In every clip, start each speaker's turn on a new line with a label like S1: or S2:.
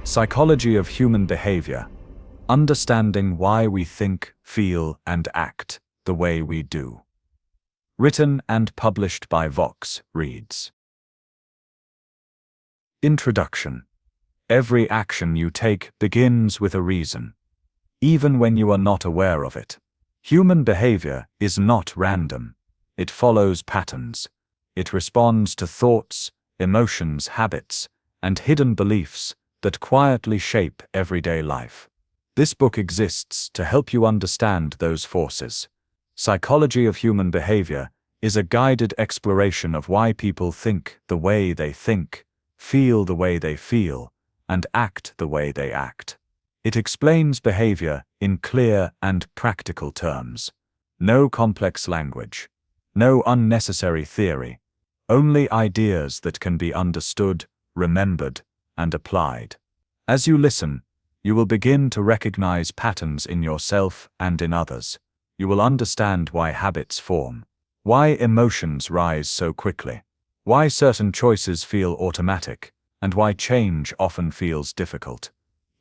S1: Psychology of Human Behavior. Understanding why we think, feel, and act the way we do. Written and published by Vox Reads. Introduction. Every action you take begins with a reason, even when you are not aware of it. Human behavior is not random. It follows patterns. It responds to thoughts, emotions, habits, and hidden beliefs that quietly shape everyday life. This book exists to help you understand those forces. Psychology of Human Behavior is a guided exploration of why people think the way they think, feel the way they feel, and act the way they act. It explains behavior in clear and practical terms. No complex language. No unnecessary theory. Only ideas that can be understood, remembered, and applied. As you listen, you will begin to recognize patterns in yourself and in others. You will understand why habits form, why emotions rise so quickly, why certain choices feel automatic, and why change often feels difficult,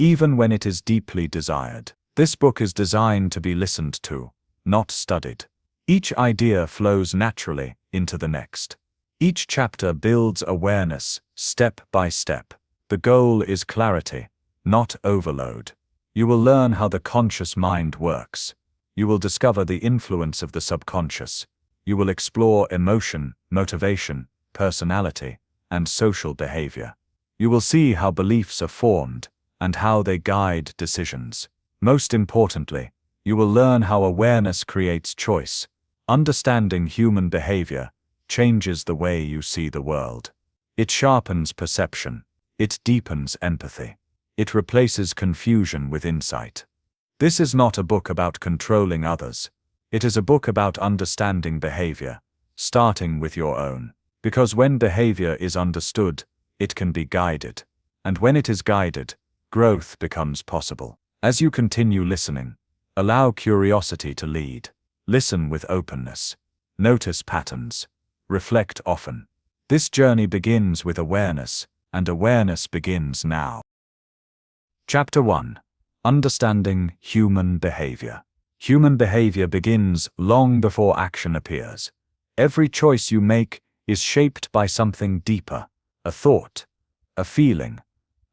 S1: even when it is deeply desired. This book is designed to be listened to, not studied. Each idea flows naturally into the next. Each chapter builds awareness, step by step. The goal is clarity, not overload. You will learn how the conscious mind works. You will discover the influence of the subconscious. You will explore emotion, motivation, personality, and social behavior. You will see how beliefs are formed and how they guide decisions. Most importantly, you will learn how awareness creates choice. Understanding human behavior changes the way you see the world. It sharpens perception. It deepens empathy. It replaces confusion with insight. This is not a book about controlling others. It is a book about understanding behavior, starting with your own. Because when behavior is understood, it can be guided. And when it is guided, growth becomes possible. As you continue listening, allow curiosity to lead. Listen with openness. Notice patterns. Reflect often. This journey begins with awareness, and awareness begins now. Chapter 1. Understanding Human Behavior. Human behavior begins long before action appears. Every choice you make is shaped by something deeper, a thought, a feeling,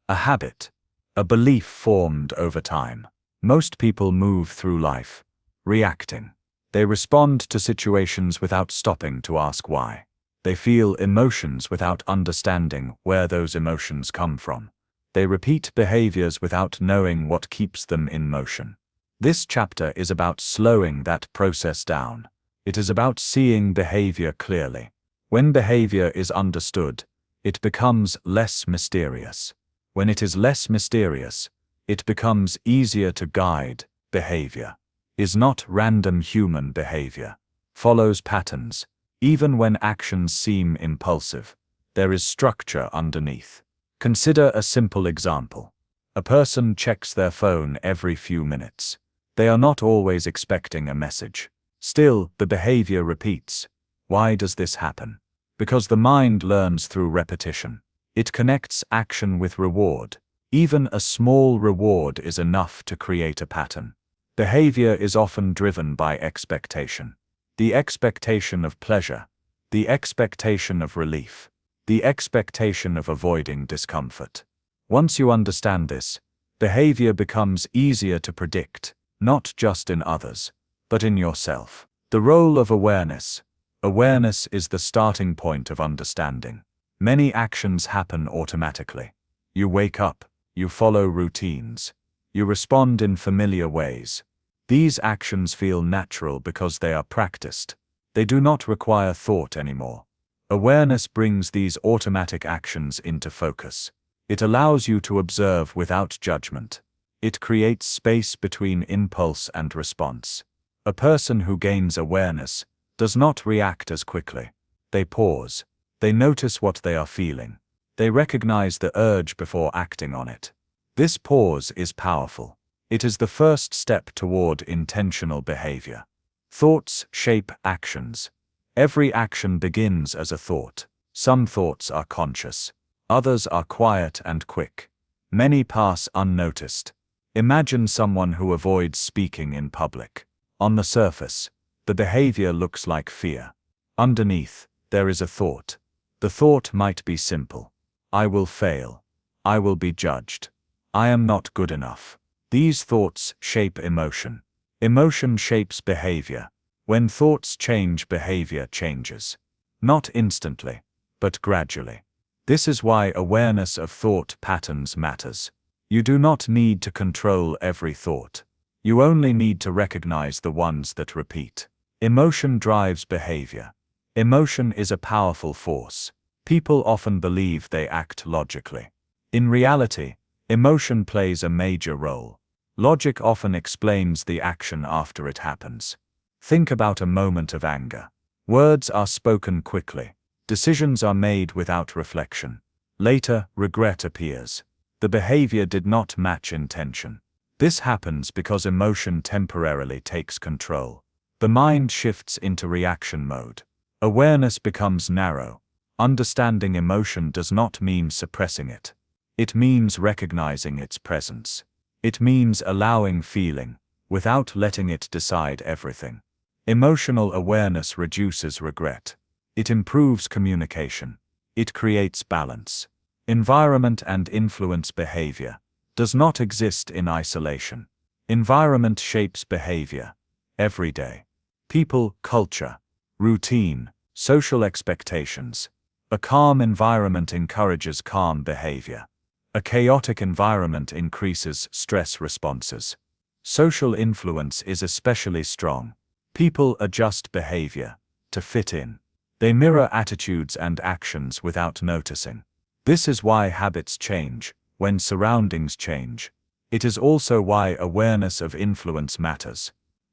S1: a habit, a belief formed over time. Most people move through life, reacting. They respond to situations without stopping to ask why. They feel emotions without understanding where those emotions come from. They repeat behaviors without knowing what keeps them in motion. This chapter is about slowing that process down. It is about seeing behavior clearly. When behavior is understood, it becomes less mysterious. When it is less mysterious, it becomes easier to guide. Behavior is not random. Human behavior follows patterns. Even when actions seem impulsive, there is structure underneath. Consider a simple example. A person checks their phone every few minutes. They are not always expecting a message. Still, the behavior repeats. Why does this happen? Because the mind learns through repetition. It connects action with reward. Even a small reward is enough to create a pattern. Behavior is often driven by expectation. The expectation of pleasure, the expectation of relief, the expectation of avoiding discomfort. Once you understand this, behavior becomes easier to predict, not just in others, but in yourself. The role of awareness. Awareness is the starting point of understanding. Many actions happen automatically. You wake up, you follow routines, you respond in familiar ways. These actions feel natural because they are practiced. They do not require thought anymore. Awareness brings these automatic actions into focus. It allows you to observe without judgment. It creates space between impulse and response. A person who gains awareness does not react as quickly. They pause. They notice what they are feeling. They recognize the urge before acting on it. This pause is powerful. It is the first step toward intentional behavior. Thoughts shape actions. Every action begins as a thought. Some thoughts are conscious. Others are quiet and quick. Many pass unnoticed. Imagine someone who avoids speaking in public. On the surface, the behavior looks like fear. Underneath, there is a thought. The thought might be simple. I will fail. I will be judged. I am not good enough. These thoughts shape emotion. Emotion shapes behavior. When thoughts change, behavior changes. Not instantly, but gradually. This is why awareness of thought patterns matters. You do not need to control every thought. You only need to recognize the ones that repeat. Emotion drives behavior. Emotion is a powerful force. People often believe they act logically. In reality, emotion plays a major role. Logic often explains the action after it happens. Think about a moment of anger. Words are spoken quickly. Decisions are made without reflection. Later, regret appears. The behavior did not match intention. This happens because emotion temporarily takes control. The mind shifts into reaction mode. Awareness becomes narrow. Understanding emotion does not mean suppressing it. It means recognizing its presence. It means allowing feeling, without letting it decide everything. Emotional awareness reduces regret. It improves communication. It creates balance. Environment and influence behavior. Does not exist in isolation. Environment shapes behavior. Every day. People, culture, routine, social expectations. A calm environment encourages calm behavior. A chaotic environment increases stress responses. Social influence is especially strong. People adjust behavior to fit in. They mirror attitudes and actions without noticing. This is why habits change when surroundings change. It is also why awareness of influence matters.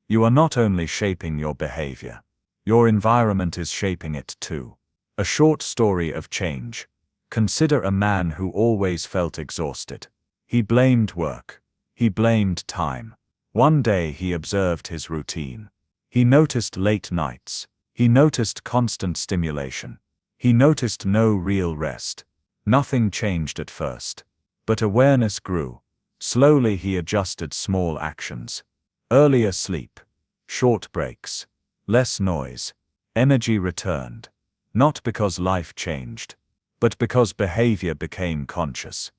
S1: You are not only shaping your behavior, your environment is shaping it too. A short story of change. Consider a man who always felt exhausted. He blamed work. He blamed time. One day he observed his routine. He noticed late nights. He noticed constant stimulation. He noticed no real rest. Nothing changed at first. But awareness grew. Slowly he adjusted small actions. Earlier sleep. Short breaks. Less noise. Energy returned. Not because life changed, but because behavior became conscious.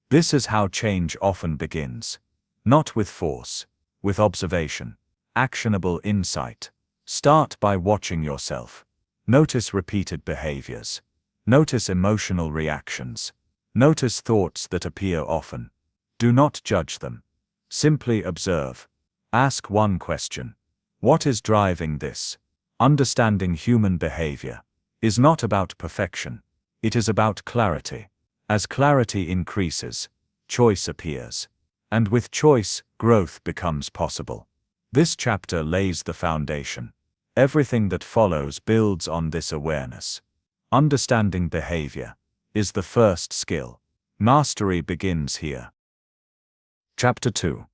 S1: This is how change often begins. Not with force, with observation. Actionable insight. Start by watching yourself. Notice repeated behaviors. Notice emotional reactions. Notice thoughts that appear often. Do not judge them. Simply observe. Ask one question. What is driving this? Understanding human behavior is not about perfection. It is about clarity. As clarity increases, choice appears. And with choice, growth becomes possible. This chapter lays the foundation. Everything that follows builds on this awareness. Understanding behavior is the first skill. Mastery begins here. Chapter 2.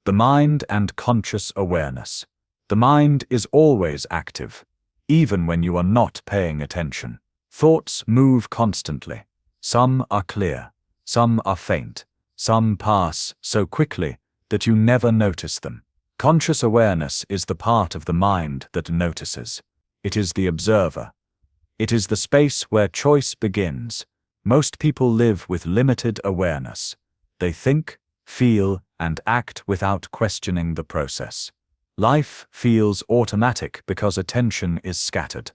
S1: The Mind and Conscious Awareness. The mind is always active, even when you are not paying attention. Thoughts move constantly. Some are clear, some are faint, some pass so quickly that you never notice them. Conscious awareness is the part of the mind that notices. It is the observer. It is the space where choice begins. Most people live with limited awareness. They think, feel, and act without questioning the process. Life feels automatic because attention is scattered.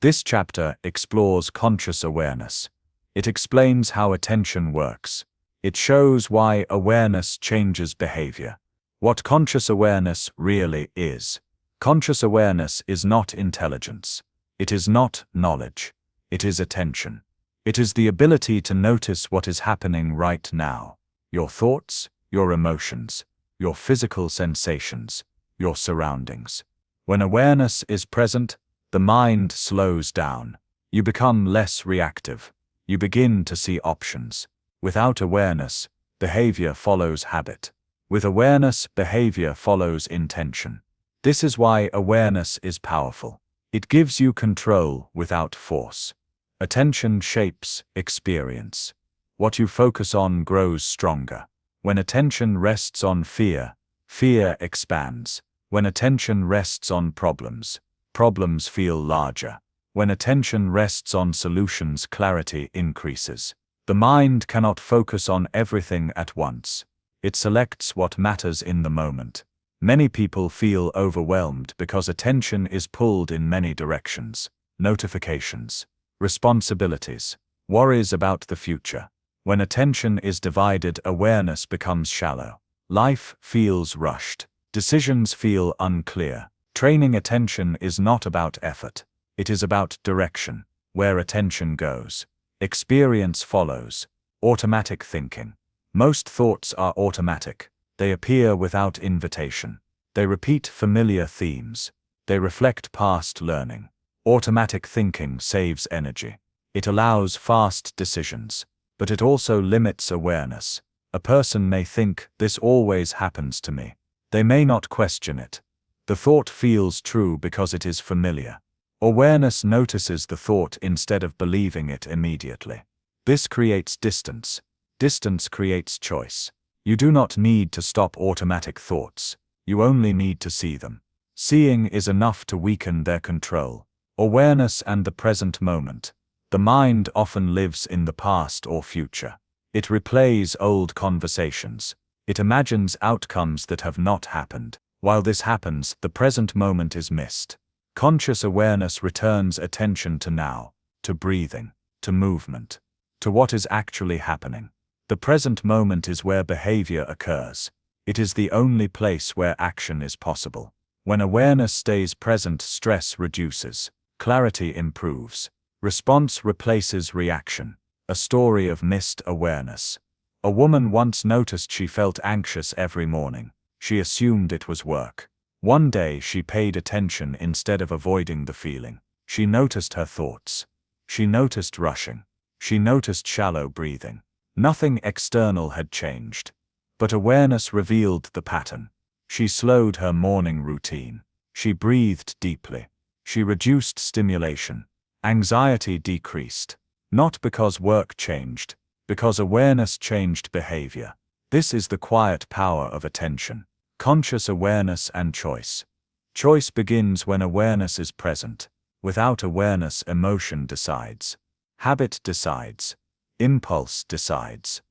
S1: This chapter explores conscious awareness. It explains how attention works. It shows why awareness changes behavior. What conscious awareness really is. Conscious awareness is not intelligence. It is not knowledge. It is attention. It is the ability to notice what is happening right now. Your thoughts, your emotions, your physical sensations, your surroundings. When awareness is present, the mind slows down. You become less reactive. You begin to see options. Without awareness, behavior follows habit. With awareness, behavior follows intention. This is why awareness is powerful. It gives you control without force. Attention shapes experience. What you focus on grows stronger. When attention rests on fear, fear expands. When attention rests on problems, problems feel larger. When attention rests on solutions, clarity increases. The mind cannot focus on everything at once. It selects what matters in the moment. Many people feel overwhelmed because attention is pulled in many directions. Notifications, responsibilities, worries about the future. When attention is divided, awareness becomes shallow. Life feels rushed. Decisions feel unclear. Training attention is not about effort. It is about direction. Where attention goes, experience follows. Automatic thinking. Most thoughts are automatic. They appear without invitation. They repeat familiar themes. They reflect past learning. Automatic thinking saves energy. It allows fast decisions, but it also limits awareness. A person may think, "This always happens to me." They may not question it. The thought feels true because it is familiar. Awareness notices the thought instead of believing it immediately. This creates distance. Distance creates choice. You do not need to stop automatic thoughts. You only need to see them. Seeing is enough to weaken their control. Awareness and the present moment. The mind often lives in the past or future. It replays old conversations. It imagines outcomes that have not happened. While this happens, the present moment is missed. Conscious awareness returns attention to now, to breathing, to movement, to what is actually happening. The present moment is where behavior occurs. It is the only place where action is possible. When awareness stays present, stress reduces, clarity improves, response replaces reaction. A story of missed awareness. A woman once noticed she felt anxious every morning. She assumed it was work. One day she paid attention instead of avoiding the feeling. She noticed her thoughts. She noticed rushing. She noticed shallow breathing. Nothing external had changed, but awareness revealed the pattern. She slowed her morning routine. She breathed deeply. She reduced stimulation. Anxiety decreased. Not because work changed, because awareness changed behavior. This is the quiet power of attention. Conscious awareness and choice. Choice begins when awareness is present. Without awareness, emotion decides. Habit decides. Impulse decides.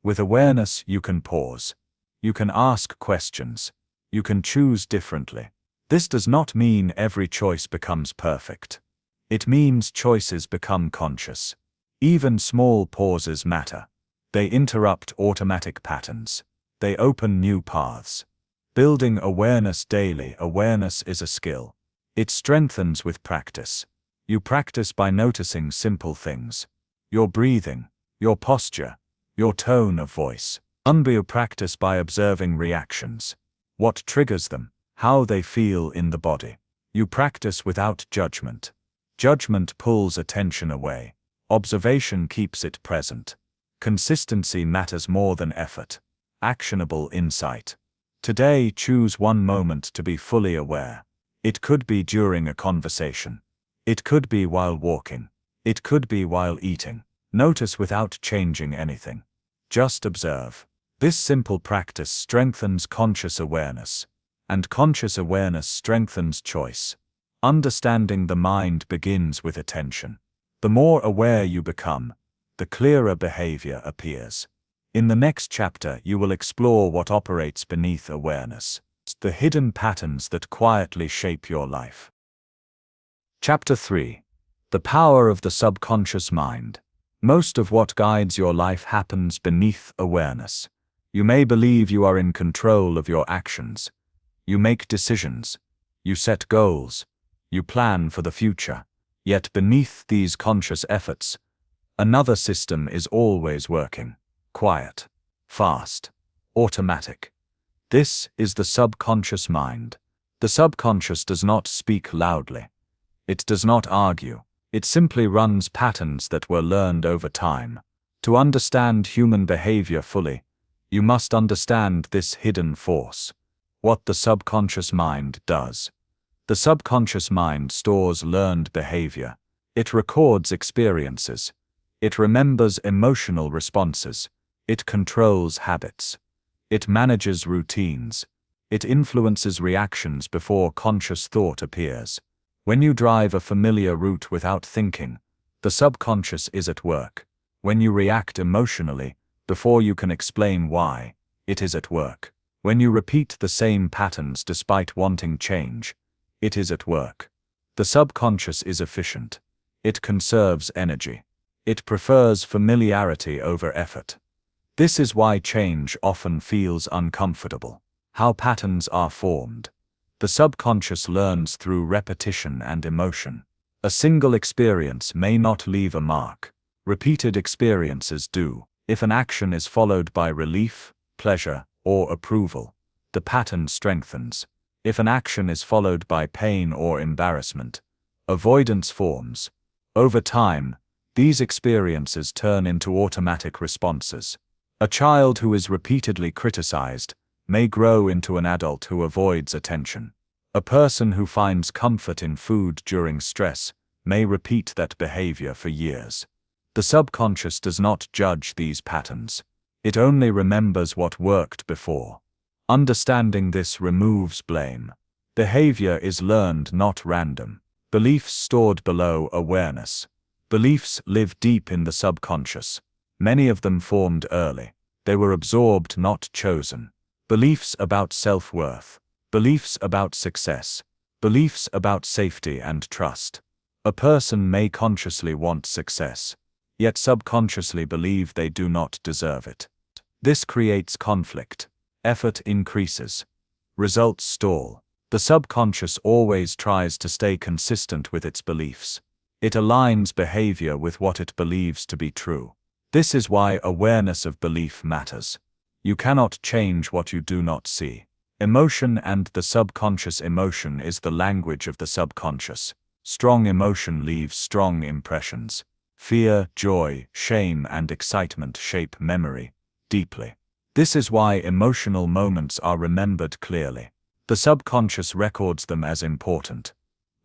S1: With awareness, you can pause. You can ask questions. You can choose differently. This does not mean every choice becomes perfect. It means choices become conscious. Even small pauses matter. They interrupt automatic patterns. They open new paths. Building awareness daily. Awareness is a skill. It strengthens with practice. You practice by noticing simple things. Your breathing, your posture, your tone of voice. You practice by observing reactions. What triggers them, how they feel in the body. You practice without judgment. Judgment pulls attention away. Observation keeps it present. Consistency matters more than effort. Actionable insight. Today, choose one moment to be fully aware. It could be during a conversation. It could be while walking. It could be while eating. Notice without changing anything. Just observe. This simple practice strengthens conscious awareness. And conscious awareness strengthens choice. Understanding the mind begins with attention. The more aware you become, the clearer behavior appears. In the next chapter, you will explore what operates beneath awareness, the hidden patterns that quietly shape your life. Chapter 3. The Power of the Subconscious Mind. Most of what guides your life happens beneath awareness. You may believe you are in control of your actions. You make decisions. You set goals. You plan for the future. Yet beneath these conscious efforts, another system is always working. Quiet, fast, automatic. This is the subconscious mind. The subconscious does not speak loudly. It does not argue. It simply runs patterns that were learned over time. To understand human behavior fully, you must understand this hidden force. What the subconscious mind does. The subconscious mind stores learned behavior. It records experiences. It remembers emotional responses. It controls habits. It manages routines. It influences reactions before conscious thought appears. When you drive a familiar route without thinking, the subconscious is at work. When you react emotionally, before you can explain why, it is at work. When you repeat the same patterns despite wanting change, it is at work. The subconscious is efficient. It conserves energy. It prefers familiarity over effort. This is why change often feels uncomfortable. How patterns are formed. The subconscious learns through repetition and emotion. A single experience may not leave a mark. Repeated experiences do. If an action is followed by relief, pleasure, or approval, the pattern strengthens. If an action is followed by pain or embarrassment, avoidance forms. Over time, these experiences turn into automatic responses. A child who is repeatedly criticized may grow into an adult who avoids attention. A person who finds comfort in food during stress may repeat that behavior for years. The subconscious does not judge these patterns. It only remembers what worked before. Understanding this removes blame. Behavior is learned, not random. Beliefs stored below awareness. Beliefs live deep in the subconscious. Many of them formed early. They were absorbed, not chosen. Beliefs about self-worth. Beliefs about success. Beliefs about safety and trust. A person may consciously want success, yet subconsciously believe they do not deserve it. This creates conflict. Effort increases. Results stall. The subconscious always tries to stay consistent with its beliefs. It aligns behavior with what it believes to be true. This is why awareness of belief matters. You cannot change what you do not see. Emotion and the subconscious. Emotion is the language of the subconscious. Strong emotion leaves strong impressions. Fear, joy, shame, and excitement shape memory deeply. This is why emotional moments are remembered clearly. The subconscious records them as important.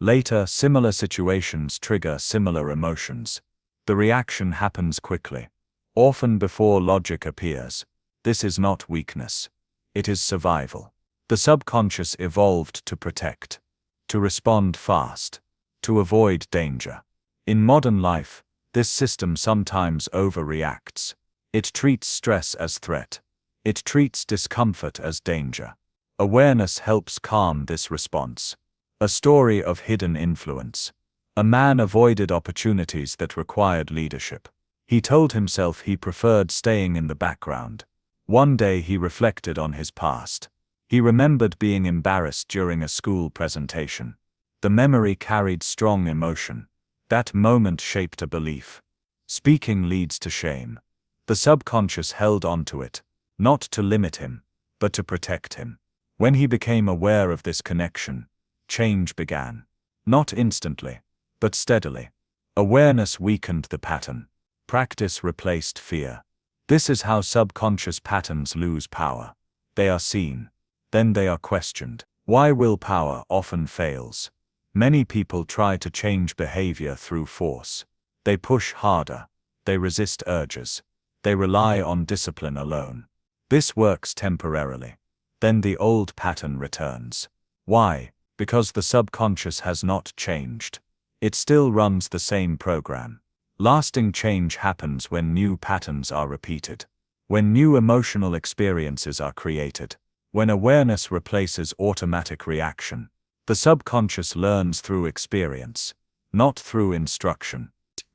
S1: Later, similar situations trigger similar emotions. The reaction happens quickly, often before logic appears. This is not weakness. It is survival. The subconscious evolved to protect, to respond fast, to avoid danger. In modern life, this system sometimes overreacts. It treats stress as threat. It treats discomfort as danger. Awareness helps calm this response. A story of hidden influence. A man avoided opportunities that required leadership. He told himself he preferred staying in the background. One day he reflected on his past. He remembered being embarrassed during a school presentation. The memory carried strong emotion. That moment shaped a belief. Speaking leads to shame. The subconscious held on to it, not to limit him, but to protect him. When he became aware of this connection, change began. Not instantly, but steadily. Awareness weakened the pattern. Practice replaced fear. This is how subconscious patterns lose power. They are seen, then they are questioned. Why willpower often fails. Many people try to change behavior through force. They push harder. They resist urges. They rely on discipline alone. This works temporarily. Then the old pattern returns. Why? Because the subconscious has not changed. It still runs the same program. Lasting change happens when new patterns are repeated. When new emotional experiences are created. When awareness replaces automatic reaction. The subconscious learns through experience, not through instruction.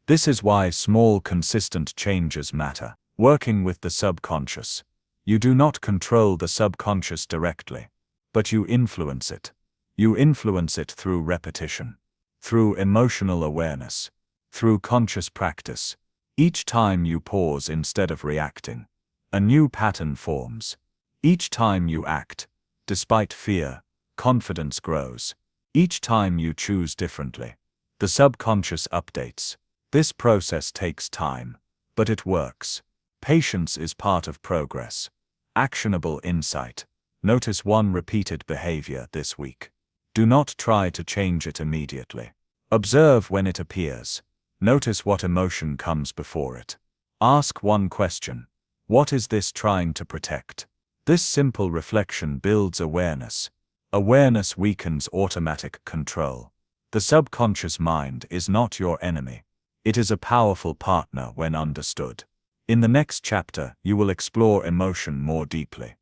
S1: This is why small, consistent changes matter. Working with the subconscious. You do not control the subconscious directly, but you influence it. You influence it through repetition, through emotional awareness, through conscious practice. Each time you pause instead of reacting, a new pattern forms. Each time you act, despite fear, confidence grows. Each time you choose differently, the subconscious updates. This process takes time, but it works. Patience is part of progress. Actionable insight. Notice one repeated behavior this week. Do not try to change it immediately. Observe when it appears. Notice what emotion comes before it. Ask one question. What is this trying to protect? This simple reflection builds awareness. Awareness weakens automatic control. The subconscious mind is not your enemy. It is a powerful partner when understood. In the next chapter, you will explore emotion more deeply.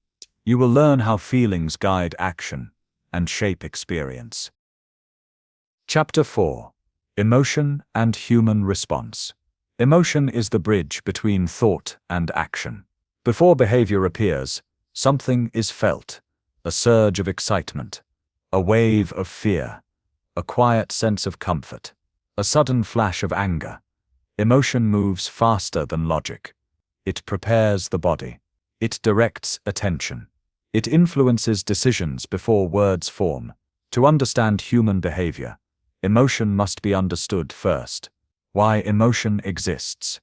S1: You will learn how feelings guide action and shape experience. Chapter 4. Emotion and Human Response. Emotion is the bridge between thought and action. Before behavior appears, something is felt. A surge of excitement, a wave of fear, a quiet sense of comfort, a sudden flash of anger. Emotion moves faster than logic. It prepares the body. It directs attention. It influences decisions before words form. To understand human behavior, emotion must be understood first. Why emotion exists.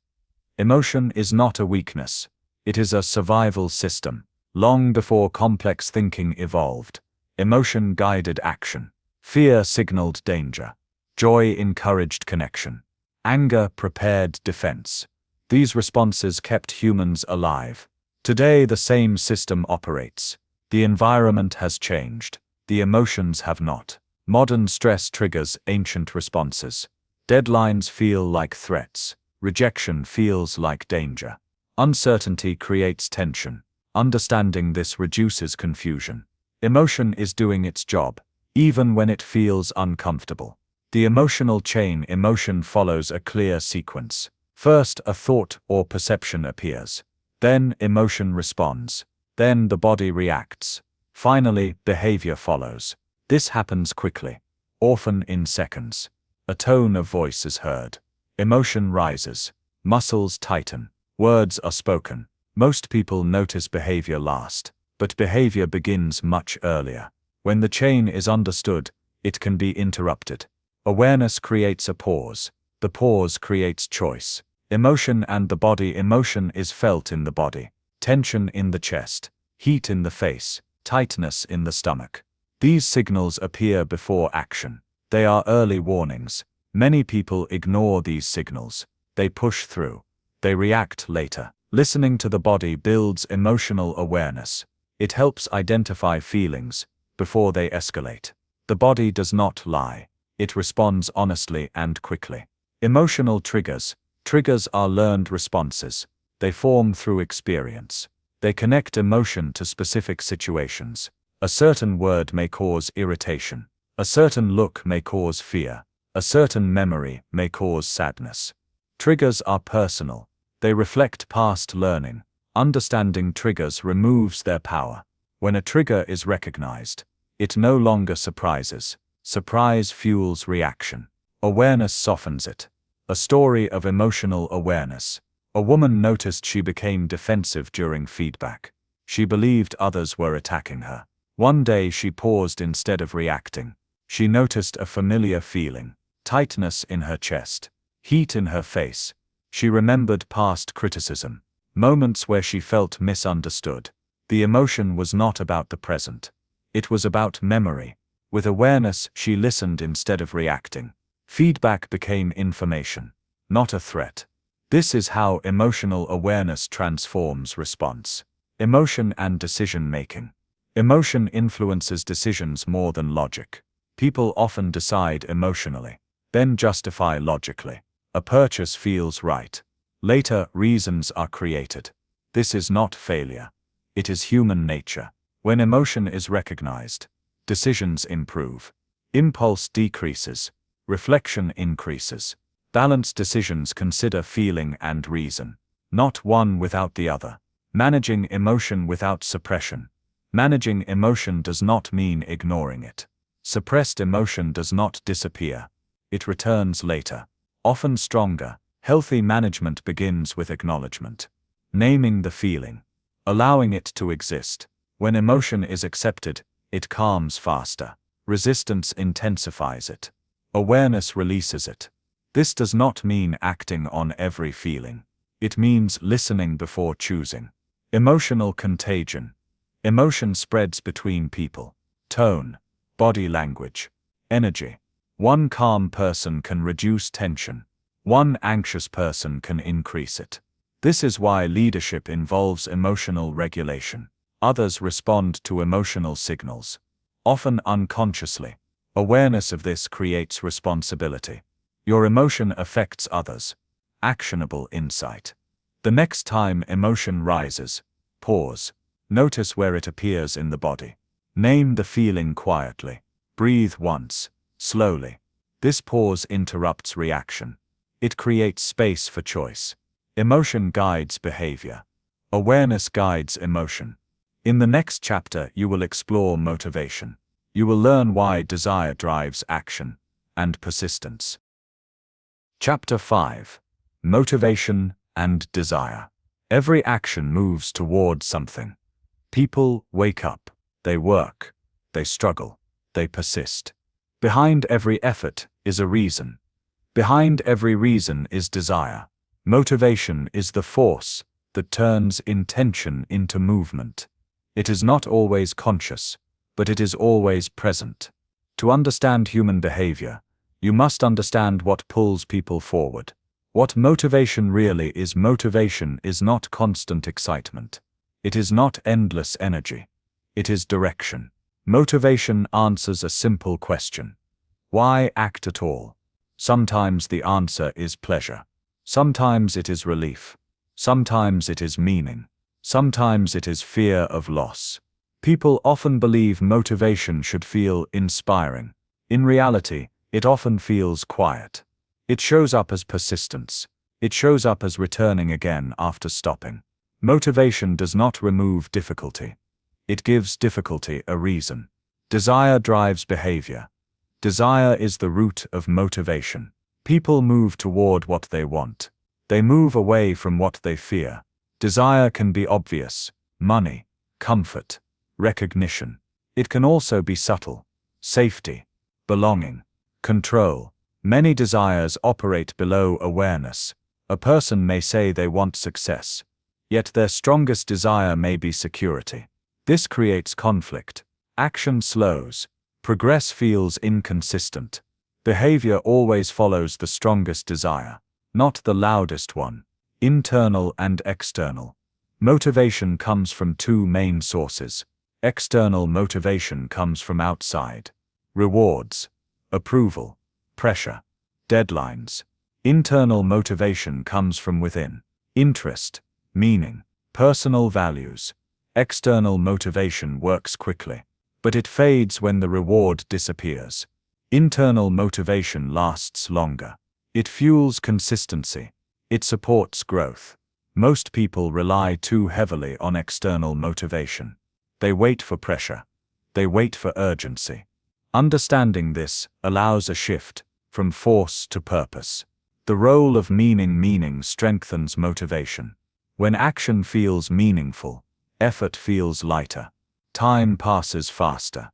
S1: Emotion is not a weakness. It is a survival system. Long before complex thinking evolved, emotion guided action. Fear signaled danger. Joy encouraged connection. Anger prepared defense. These responses kept humans alive. Today the same system operates. The environment has changed. The emotions have not. Modern stress triggers ancient responses. Deadlines feel like threats. Rejection feels like danger. Uncertainty creates tension. Understanding this reduces confusion. Emotion is doing its job, even when it feels uncomfortable. The emotional chain. Emotion follows a clear sequence. First, a thought or perception appears. Then, emotion responds. Then the body reacts. Finally, behavior follows. This happens quickly, often in seconds. A tone of voice is heard. Emotion rises. Muscles tighten. Words are spoken. Most people notice behavior last, but behavior begins much earlier. When the chain is understood, it can be interrupted. Awareness creates a pause. The pause creates choice. Emotion and the body. Emotion is felt in the body. Tension in the chest, heat in the face, tightness in the stomach. These signals appear before action. They are early warnings. Many people ignore these signals. They push through. They react later. Listening to the body builds emotional awareness. It helps identify feelings before they escalate. The body does not lie. It responds honestly and quickly. Emotional triggers. Triggers are learned responses. They form through experience. They connect emotion to specific situations. A certain word may cause irritation. A certain look may cause fear. A certain memory may cause sadness. Triggers are personal. They reflect past learning. Understanding triggers removes their power. When a trigger is recognized, it no longer surprises. Surprise fuels reaction. Awareness softens it. A story of emotional awareness. A woman noticed she became defensive during feedback. She believed others were attacking her. One day she paused instead of reacting. She noticed a familiar feeling. Tightness in her chest. Heat in her face. She remembered past criticism. Moments where she felt misunderstood. The emotion was not about the present. It was about memory. With awareness, she listened instead of reacting. Feedback became information, not a threat. This is how emotional awareness transforms response. Emotion and decision-making. Emotion influences decisions more than logic. People often decide emotionally, then justify logically. A purchase feels right. Later, reasons are created. This is not failure. It is human nature. When emotion is recognized, decisions improve. Impulse decreases. Reflection increases. Balanced decisions consider feeling and reason, not one without the other. Managing emotion without suppression. Managing emotion does not mean ignoring it. Suppressed emotion does not disappear. It returns later, often stronger. Healthy management begins with acknowledgement. Naming the feeling. Allowing it to exist. When emotion is accepted, it calms faster. Resistance intensifies it. Awareness releases it. This does not mean acting on every feeling. It means listening before choosing. Emotional contagion. Emotion spreads between people. Tone, body language, energy. One calm person can reduce tension. One anxious person can increase it. This is why leadership involves emotional regulation. Others respond to emotional signals, often unconsciously. Awareness of this creates responsibility. Your emotion affects others. Actionable insight. The next time emotion rises, pause. Notice where it appears in the body. Name the feeling quietly. Breathe once, slowly. This pause interrupts reaction. It creates space for choice. Emotion guides behavior. Awareness guides emotion. In the next chapter, you will explore motivation. You will learn why desire drives action and persistence. Chapter 5. Motivation and Desire. Every action moves toward something. People wake up, they work, they struggle, they persist. Behind every effort is a reason. Behind every reason is desire. Motivation is the force that turns intention into movement. It is not always conscious, but it is always present. To understand human behavior, you must understand what pulls people forward. What motivation really is. Motivation is not constant excitement. It is not endless energy. It is direction. Motivation answers a simple question. Why act at all? Sometimes the answer is pleasure. Sometimes it is relief. Sometimes it is meaning. Sometimes it is fear of loss. People often believe motivation should feel inspiring. In reality, it often feels quiet. It shows up as persistence. It shows up as returning again after stopping. Motivation does not remove difficulty. It gives difficulty a reason. Desire drives behavior. Desire is the root of motivation. People move toward what they want. They move away from what they fear. Desire can be obvious: money, comfort, recognition. It can also be subtle: safety, belonging, control. Many desires operate below awareness. A person may say they want success, yet their strongest desire may be security. This creates conflict. Action slows. Progress feels inconsistent. Behavior always follows the strongest desire, not the loudest one. Internal and external. Motivation comes from two main sources. External motivation comes from outside. Rewards, approval, pressure, deadlines. Internal motivation comes from within. Interest, meaning, personal values. External motivation works quickly, but it fades when the reward disappears. Internal motivation lasts longer. It fuels consistency. It supports growth. Most people rely too heavily on external motivation. They wait for pressure. They wait for urgency. Understanding this allows a shift from force to purpose. The role of meaning strengthens motivation. When action feels meaningful, effort feels lighter. Time passes faster.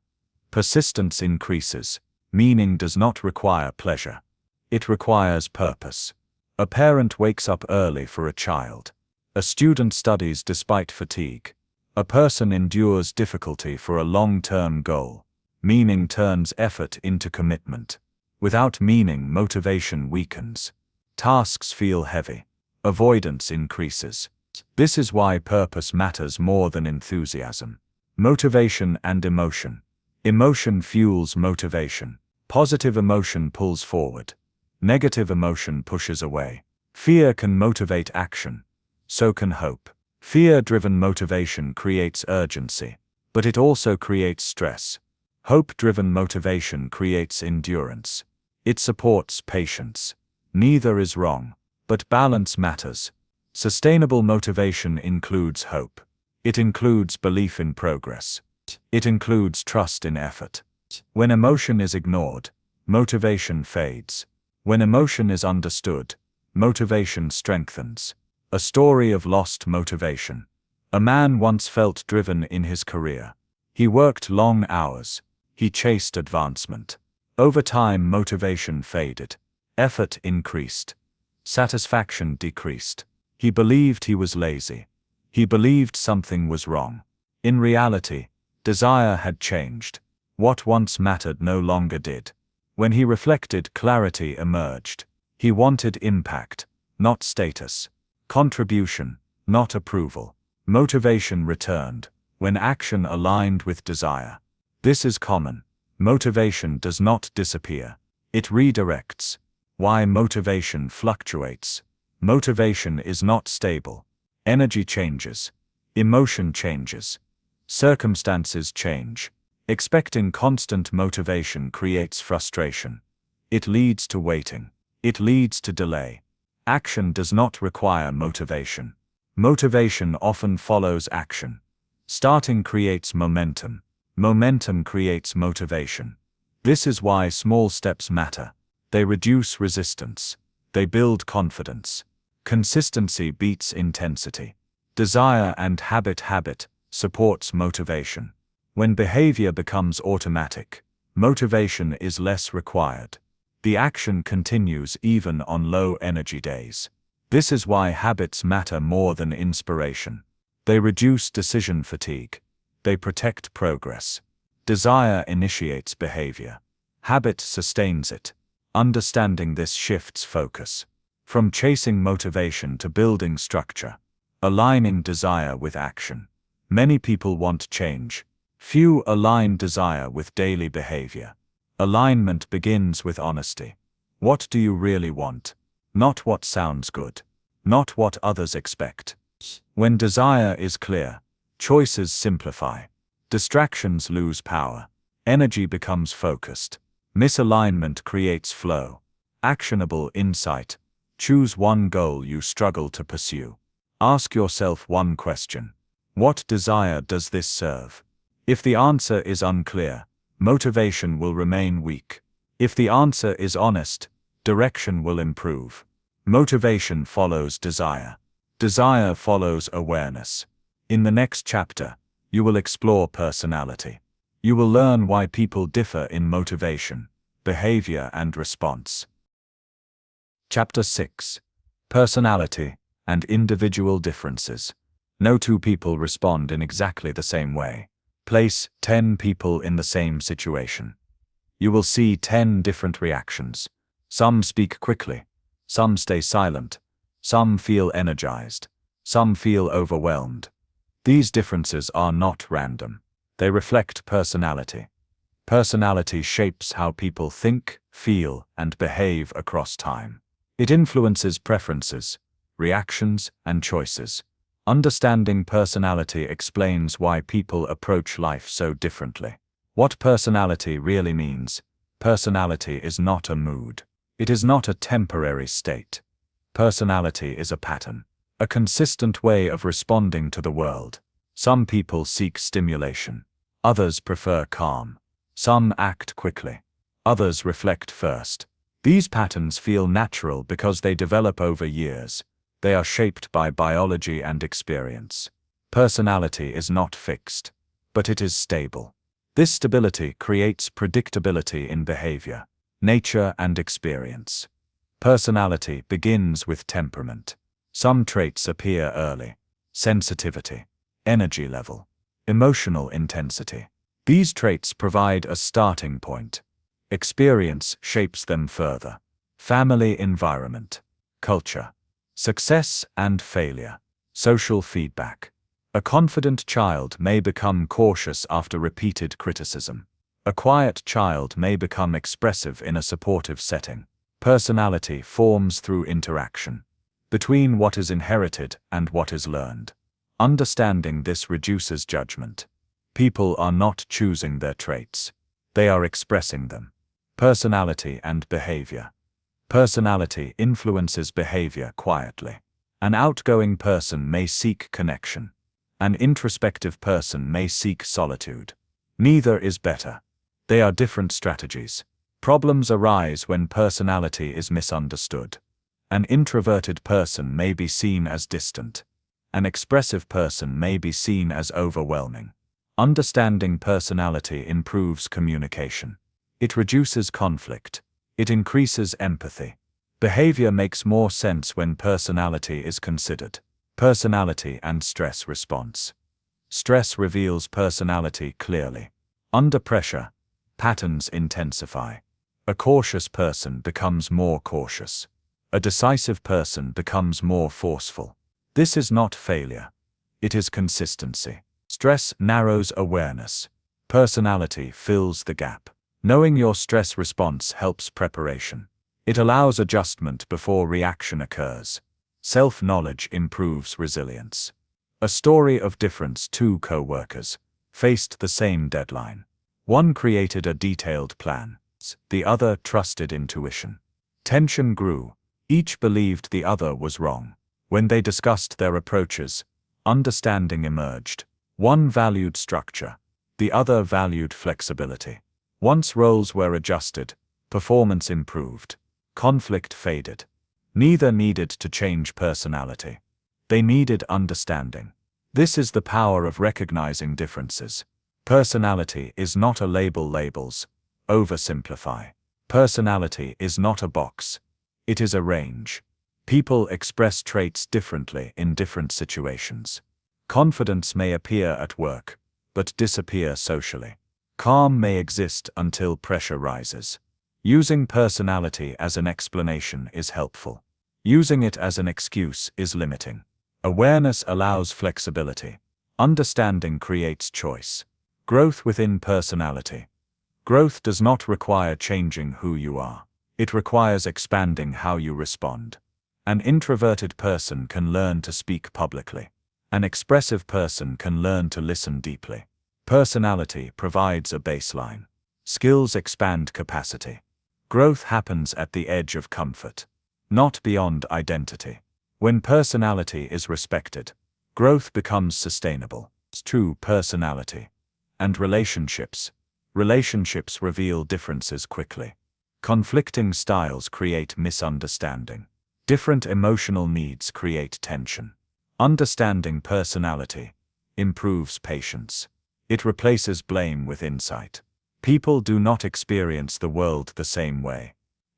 S1: Persistence increases. Meaning does not require pleasure. It requires purpose. A parent wakes up early for a child. A student studies despite fatigue. A person endures difficulty for a long-term goal. Meaning turns effort into commitment. Without meaning, motivation weakens. Tasks feel heavy. Avoidance increases. This is why purpose matters more than enthusiasm. Motivation and emotion. Emotion fuels motivation. Positive emotion pulls forward. Negative emotion pushes away. Fear can motivate action. So can hope. Fear-driven motivation creates urgency, but it also creates stress. Hope-driven motivation creates endurance. It supports patience. Neither is wrong, but balance matters. Sustainable motivation includes hope. It includes belief in progress. It includes trust in effort. When emotion is ignored, motivation fades. When emotion is understood, motivation strengthens. A story of lost motivation. A man once felt driven in his career. He worked long hours. He chased advancement. Over time, motivation faded. Effort increased. Satisfaction decreased. He believed he was lazy. He believed something was wrong. In reality, desire had changed. What once mattered no longer did. When he reflected, clarity emerged. He wanted impact, not status. Contribution, not approval. Motivation returned when action aligned with desire. This is common. Motivation does not disappear. It redirects. Why motivation fluctuates? Motivation is not stable. Energy changes. Emotion changes. Circumstances change. Expecting constant motivation creates frustration. It leads to waiting. It leads to delay. Action does not require motivation. Motivation often follows action. Starting creates momentum. Momentum creates motivation. This is why small steps matter. They reduce resistance. They build confidence. Consistency beats intensity. Desire and habit supports motivation. When behavior becomes automatic, motivation is less required. The action continues even on low energy days. This is why habits matter more than inspiration. They reduce decision fatigue. They protect progress. Desire initiates behavior. Habit sustains it. Understanding this shifts focus. From chasing motivation to building structure. Aligning desire with action. Many people want change. Few align desire with daily behavior. Alignment begins with honesty. What do you really want? Not what sounds good. Not what others expect. When desire is clear, choices simplify. Distractions lose power. Energy becomes focused. Misalignment creates flow. Actionable insight. Choose one goal you struggle to pursue. Ask yourself one question. What desire does this serve? If the answer is unclear, motivation will remain weak. If the answer is honest, direction will improve. Motivation follows desire. Desire follows awareness. In the next chapter, you will explore personality. You will learn why people differ in motivation, behavior, and response. Chapter 6. Personality and individual differences. No two people respond in exactly the same way. Place 10 people in the same situation. You will see 10 different reactions. Some speak quickly. Some stay silent. Some feel energized. Some feel overwhelmed. These differences are not random. They reflect personality. Personality shapes how people think, feel, and behave across time. It influences preferences, reactions, and choices. Understanding personality explains why people approach life so differently. What personality really means. Personality is not a mood. It is not a temporary state. Personality is a pattern, a consistent way of responding to the world. Some people seek stimulation. Others prefer calm. Some act quickly. Others reflect first. These patterns feel natural because they develop over years. They are shaped by biology and experience. Personality is not fixed, but it is stable. This stability creates predictability in behavior, nature, and experience. Personality begins with temperament. Some traits appear early. Sensitivity, energy level, emotional intensity. These traits provide a starting point. Experience shapes them further. Family environment, culture, success and failure, social feedback. A confident child may become cautious after repeated criticism. A quiet child may become expressive in a supportive setting. Personality forms through interaction between what is inherited and what is learned. Understanding this reduces judgment. People are not choosing their traits. They are expressing them. Personality and behavior. Personality influences behavior quietly. An outgoing person may seek connection. An introspective person may seek solitude. Neither is better. They are different strategies. Problems arise when personality is misunderstood. An introverted person may be seen as distant. An expressive person may be seen as overwhelming. Understanding personality improves communication. It reduces conflict. It increases empathy. Behavior makes more sense when personality is considered. Personality and stress response. Stress reveals personality clearly. Under pressure, patterns intensify. A cautious person becomes more cautious. A decisive person becomes more forceful. This is not failure. It is consistency. Stress narrows awareness. Personality fills the gap. Knowing your stress response helps preparation. It allows adjustment before reaction occurs. Self-knowledge improves resilience. A story of difference: two co-workers faced the same deadline. One created a detailed plan. The other trusted intuition. Tension grew. Each believed the other was wrong. When they discussed their approaches, understanding emerged. One valued structure. The other valued flexibility. Once roles were adjusted, performance improved. Conflict faded. Neither needed to change personality. They needed understanding. This is the power of recognizing differences. Personality is not a label. Labels oversimplify. Personality is not a box. It is a range. People express traits differently in different situations. Confidence may appear at work, but disappear socially. Calm may exist until pressure rises. Using personality as an explanation is helpful. Using it as an excuse is limiting. Awareness allows flexibility. Understanding creates choice. Growth within personality. Growth does not require changing who you are. It requires expanding how you respond. An introverted person can learn to speak publicly. An expressive person can learn to listen deeply. Personality provides a baseline. Skills expand capacity. Growth happens at the edge of comfort, not beyond identity. When personality is respected, growth becomes sustainable. True personality. And relationships. Relationships reveal differences quickly. Conflicting styles create misunderstanding. Different emotional needs create tension. Understanding personality improves patience. It replaces blame with insight. People do not experience the world the same way.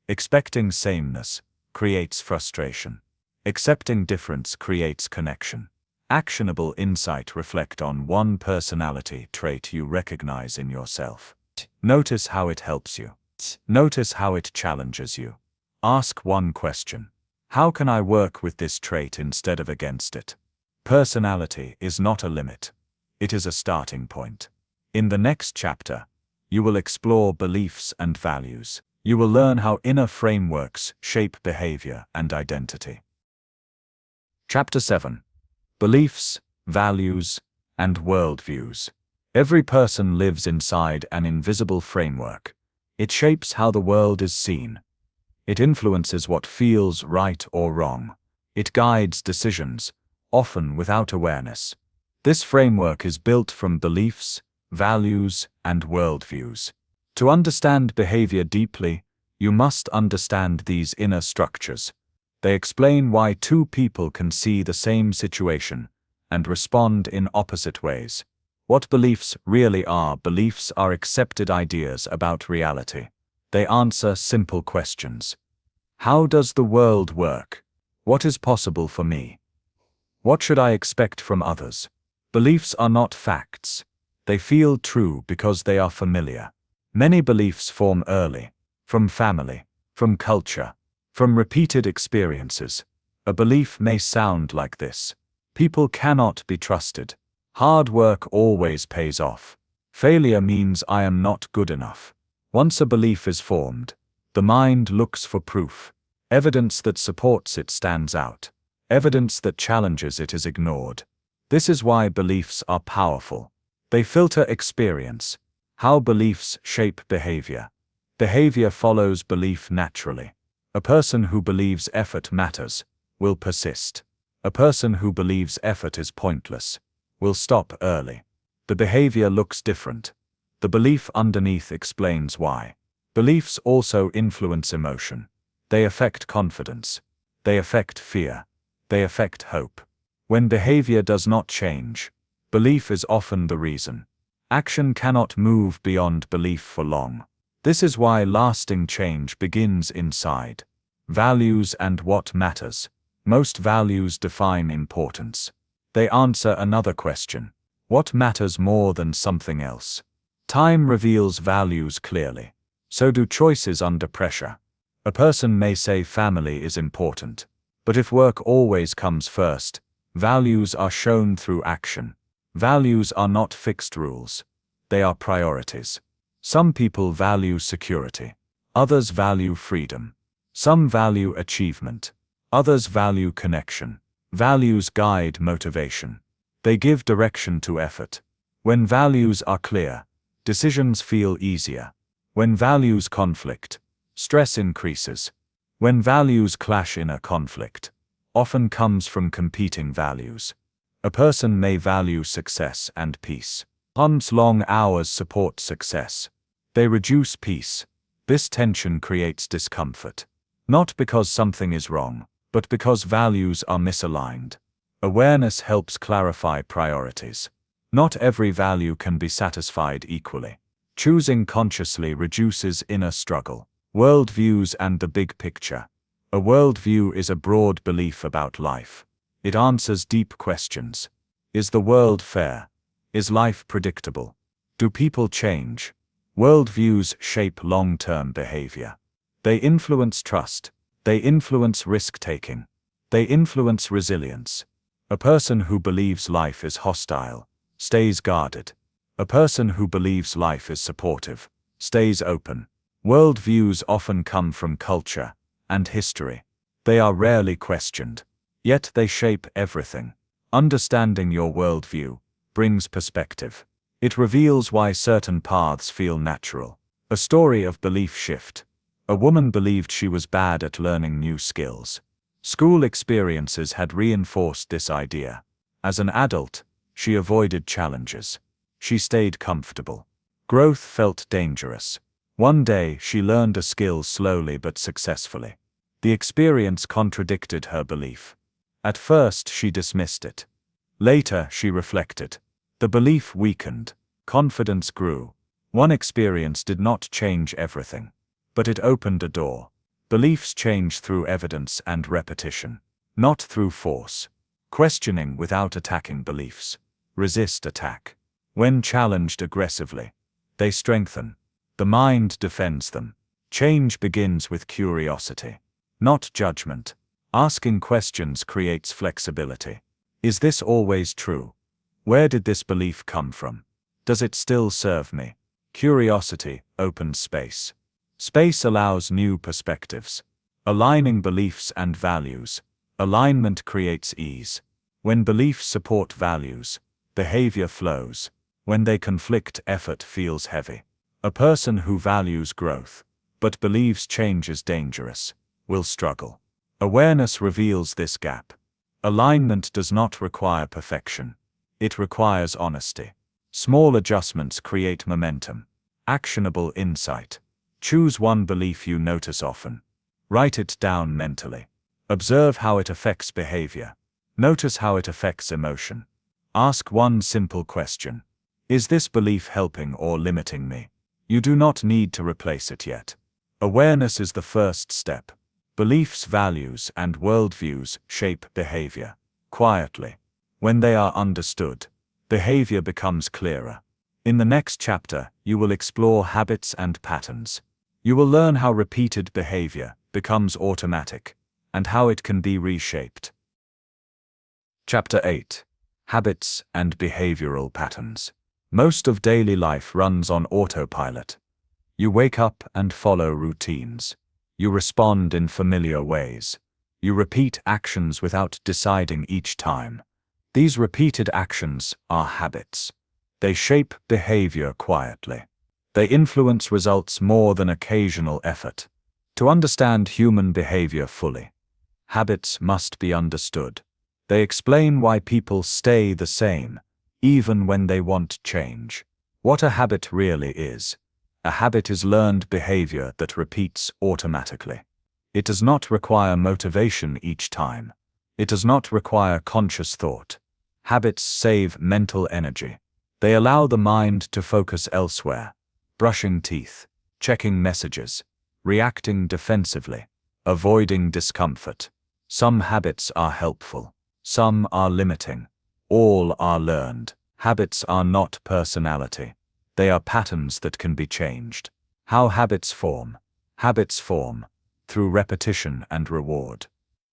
S1: Expecting sameness creates frustration. Accepting difference creates connection. Actionable insight: reflect on one personality trait you recognize in yourself. Notice how it helps you. Notice how it challenges you. Ask one question: how can I work with this trait instead of against it? Personality is not a limit. It is a starting point. In the next chapter, you will explore beliefs and values. You will learn how inner frameworks shape behavior and identity. Chapter 7. Beliefs, Values, and Worldviews. Every person lives inside an invisible framework. It shapes how the world is seen. It influences what feels right or wrong. It guides decisions, often without awareness. This framework is built from beliefs, values, and worldviews. To understand behavior deeply, you must understand these inner structures. They explain why two people can see the same situation and respond in opposite ways. What beliefs really are: beliefs are accepted ideas about reality. They answer simple questions. How does the world work? What is possible for me? What should I expect from others? Beliefs are not facts. They feel true because they are familiar. Many beliefs form early, from family, from culture, from repeated experiences. A belief may sound like this: people cannot be trusted. Hard work always pays off. Failure means I am not good enough. Once a belief is formed, the mind looks for proof. Evidence that supports it stands out. Evidence that challenges it is ignored. This is why beliefs are powerful. They filter experience. How beliefs shape behavior. Behavior follows belief naturally. A person who believes effort matters will persist. A person who believes effort is pointless will stop early. The behavior looks different. The belief underneath explains why. Beliefs also influence emotion. They affect confidence. They affect fear. They affect hope. When behavior does not change, belief is often the reason. Action cannot move beyond belief for long. This is why lasting change begins inside. Values and what matters. Most values define importance. They answer another question: what matters more than something else? Time reveals values clearly. So do choices under pressure. A person may say family is important, but if work always comes first, values are shown through action. Values are not fixed rules. They are priorities. Some people value security. Others value freedom. Some value achievement. Others value connection. Values guide motivation. They give direction to effort. When values are clear, decisions feel easier. When values conflict, stress increases. When values clash, inner conflict often comes from competing values. A person may value success and peace. Long hours support success. They reduce peace. This tension creates discomfort. Not because something is wrong, but because values are misaligned. Awareness helps clarify priorities. Not every value can be satisfied equally. Choosing consciously reduces inner struggle. Worldviews and the big picture. A worldview is a broad belief about life. It answers deep questions. Is the world fair? Is life predictable? Do people change? Worldviews shape long-term behavior. They influence trust. They influence risk-taking. They influence resilience. A person who believes life is hostile stays guarded. A person who believes life is supportive stays open. Worldviews often come from culture and history. They are rarely questioned, yet they shape everything. Understanding your worldview brings perspective. It reveals why certain paths feel natural. A story of belief shift. A woman believed she was bad at learning new skills. School experiences had reinforced this idea. As an adult, she avoided challenges. She stayed comfortable. Growth felt dangerous. One day, she learned a skill slowly but successfully. The experience contradicted her belief. At first, she dismissed it. Later, she reflected. The belief weakened. Confidence grew. One experience did not change everything, but it opened a door. Beliefs change through evidence and repetition, not through force. Questioning without attacking beliefs. Resist attack. When challenged aggressively, they strengthen. The mind defends them. Change begins with curiosity, not judgment. Asking questions creates flexibility. Is this always true? Where did this belief come from? Does it still serve me? Curiosity opens space. Space allows new perspectives. Aligning beliefs and values. Alignment creates ease. When beliefs support values, behavior flows. When they conflict, effort feels heavy. A person who values growth, but believes change is dangerous, will struggle. Awareness reveals this gap. Alignment does not require perfection. It requires honesty. Small adjustments create momentum. Actionable insight. Choose one belief you notice often. Write it down mentally. Observe how it affects behavior. Notice how it affects emotion. Ask one simple question. Is this belief helping or limiting me? You do not need to replace it yet. Awareness is the first step. Beliefs, values, and worldviews shape behavior. Quietly. When they are understood, behavior becomes clearer. In the next chapter, you will explore habits and patterns. You will learn how repeated behavior becomes automatic, and how it can be reshaped. Chapter 8. Habits and Behavioral Patterns. Most of daily life runs on autopilot. You wake up and follow routines. You respond in familiar ways. You repeat actions without deciding each time. These repeated actions are habits. They shape behavior quietly. They influence results more than occasional effort. To understand human behavior fully, habits must be understood. They explain why people stay the same, even when they want change. What a habit really is. A habit is learned behavior that repeats automatically. It does not require motivation each time. It does not require conscious thought. Habits save mental energy. They allow the mind to focus elsewhere. Brushing teeth, checking messages, reacting defensively, avoiding discomfort. Some habits are helpful. Some are limiting. All are learned. Habits are not personality. They are patterns that can be changed. How habits form. Habits form through repetition and reward.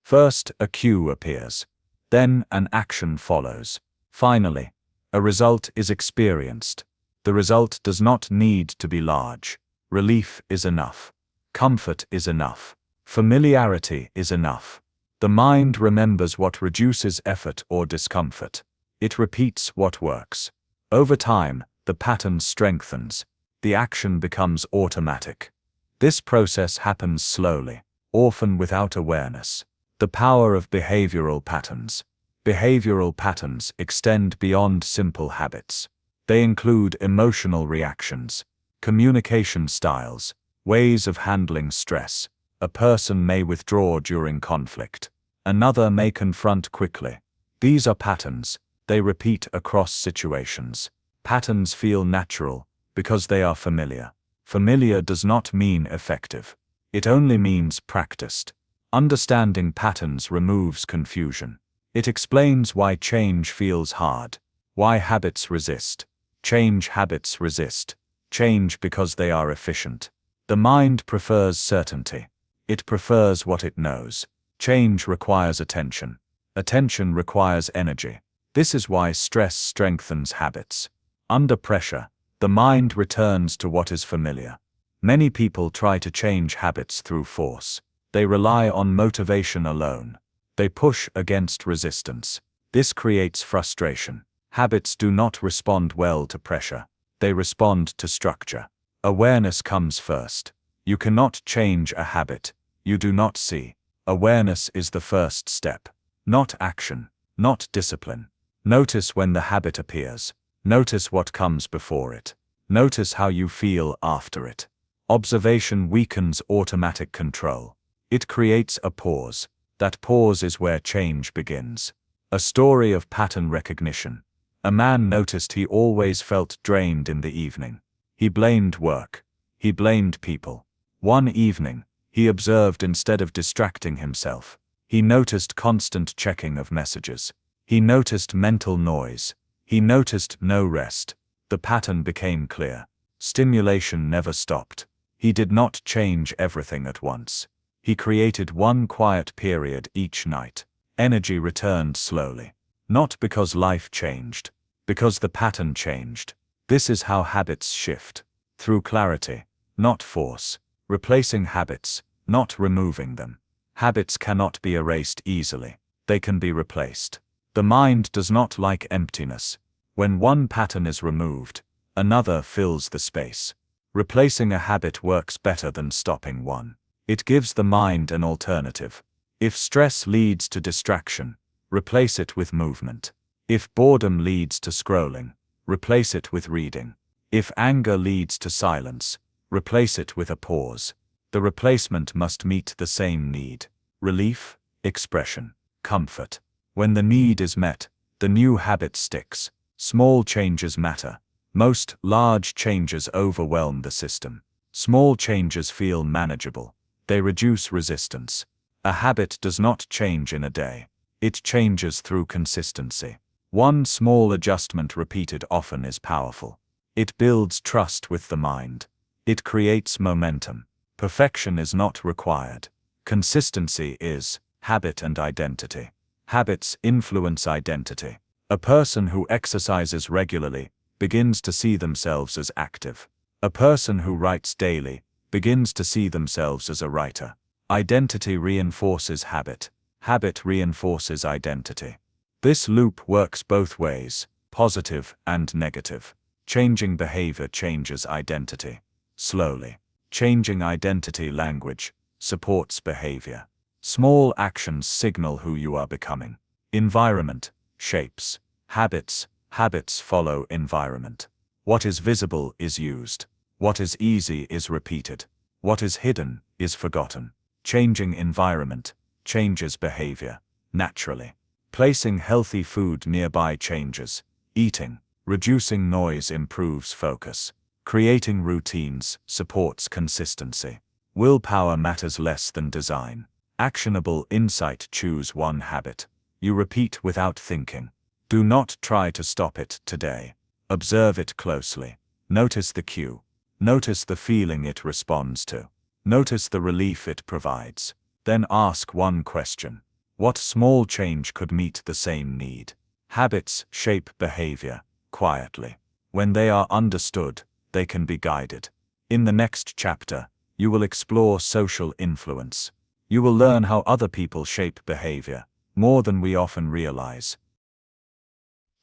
S1: First, a cue appears. Then, an action follows. Finally, a result is experienced. The result does not need to be large. Relief is enough. Comfort is enough. Familiarity is enough. The mind remembers what reduces effort or discomfort. It repeats what works. Over time, the pattern strengthens. The action becomes automatic. This process happens slowly, often without awareness. The power of behavioral patterns. Behavioral patterns extend beyond simple habits. They include emotional reactions, communication styles, ways of handling stress. A person may withdraw during conflict. Another may confront quickly. These are patterns. They repeat across situations. Patterns feel natural because they are familiar. Familiar does not mean effective. It only means practiced. Understanding patterns removes confusion. It explains why change feels hard, why habits resist. Change habits resist. Change because they are efficient. The mind prefers certainty. It prefers what it knows. Change requires attention. Attention requires energy. This is why stress strengthens habits. Under pressure, the mind returns to what is familiar. Many people try to change habits through force. They rely on motivation alone. They push against resistance. This creates frustration. Habits do not respond well to pressure. They respond to structure. Awareness comes first. You cannot change a habit you do not see. Awareness is the first step. Not action, not discipline. Notice when the habit appears. Notice what comes before it. Notice how you feel after it. Observation weakens automatic control. It creates a pause. That pause is where change begins. A story of pattern recognition. A man noticed he always felt drained in the evening. He blamed work. He blamed people. One evening, he observed instead of distracting himself. He noticed constant checking of messages. He noticed mental noise. He noticed no rest. The pattern became clear. Stimulation never stopped. He did not change everything at once. He created one quiet period each night. Energy returned slowly. Not because life changed, because the pattern changed. This is how habits shift. Through clarity, not force. Replacing habits, not removing them. Habits cannot be erased easily. They can be replaced. The mind does not like emptiness. When one pattern is removed, another fills the space. Replacing a habit works better than stopping one. It gives the mind an alternative. If stress leads to distraction, replace it with movement. If boredom leads to scrolling, replace it with reading. If anger leads to silence, replace it with a pause. The replacement must meet the same need. Relief, expression, comfort. When the need is met, the new habit sticks. Small changes matter. Most large changes overwhelm the system. Small changes feel manageable. They reduce resistance. A habit does not change in a day. It changes through consistency. One small adjustment repeated often is powerful. It builds trust with the mind. It creates momentum. Perfection is not required. Consistency is. Habit and identity. Habits influence identity. A person who exercises regularly begins to see themselves as active. A person who writes daily begins to see themselves as a writer. Identity reinforces habit. Habit reinforces identity. This loop works both ways, positive and negative. Changing behavior changes identity. Slowly. Changing identity language supports behavior. Small actions signal who you are becoming. Environment shapes habits. Habits follow environment. What is visible is used. What is easy is repeated. What is hidden is forgotten. Changing environment changes behavior naturally. Placing healthy food nearby changes. Eating, reducing noise improves focus. Creating routines supports consistency. Willpower matters less than design. Actionable insight. Choose one habit you repeat without thinking. Do not try to stop it today. Observe it closely. Notice the cue. Notice the feeling it responds to. Notice the relief it provides. Then ask one question. What small change could meet the same need? Habits shape behavior, quietly. When they are understood, they can be guided. In the next chapter, you will explore social influence. You will learn how other people shape behavior, more than we often realize.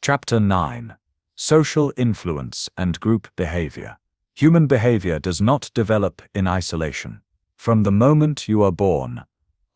S1: Chapter 9. Social Influence and Group Behavior. Human behavior does not develop in isolation. From the moment you are born,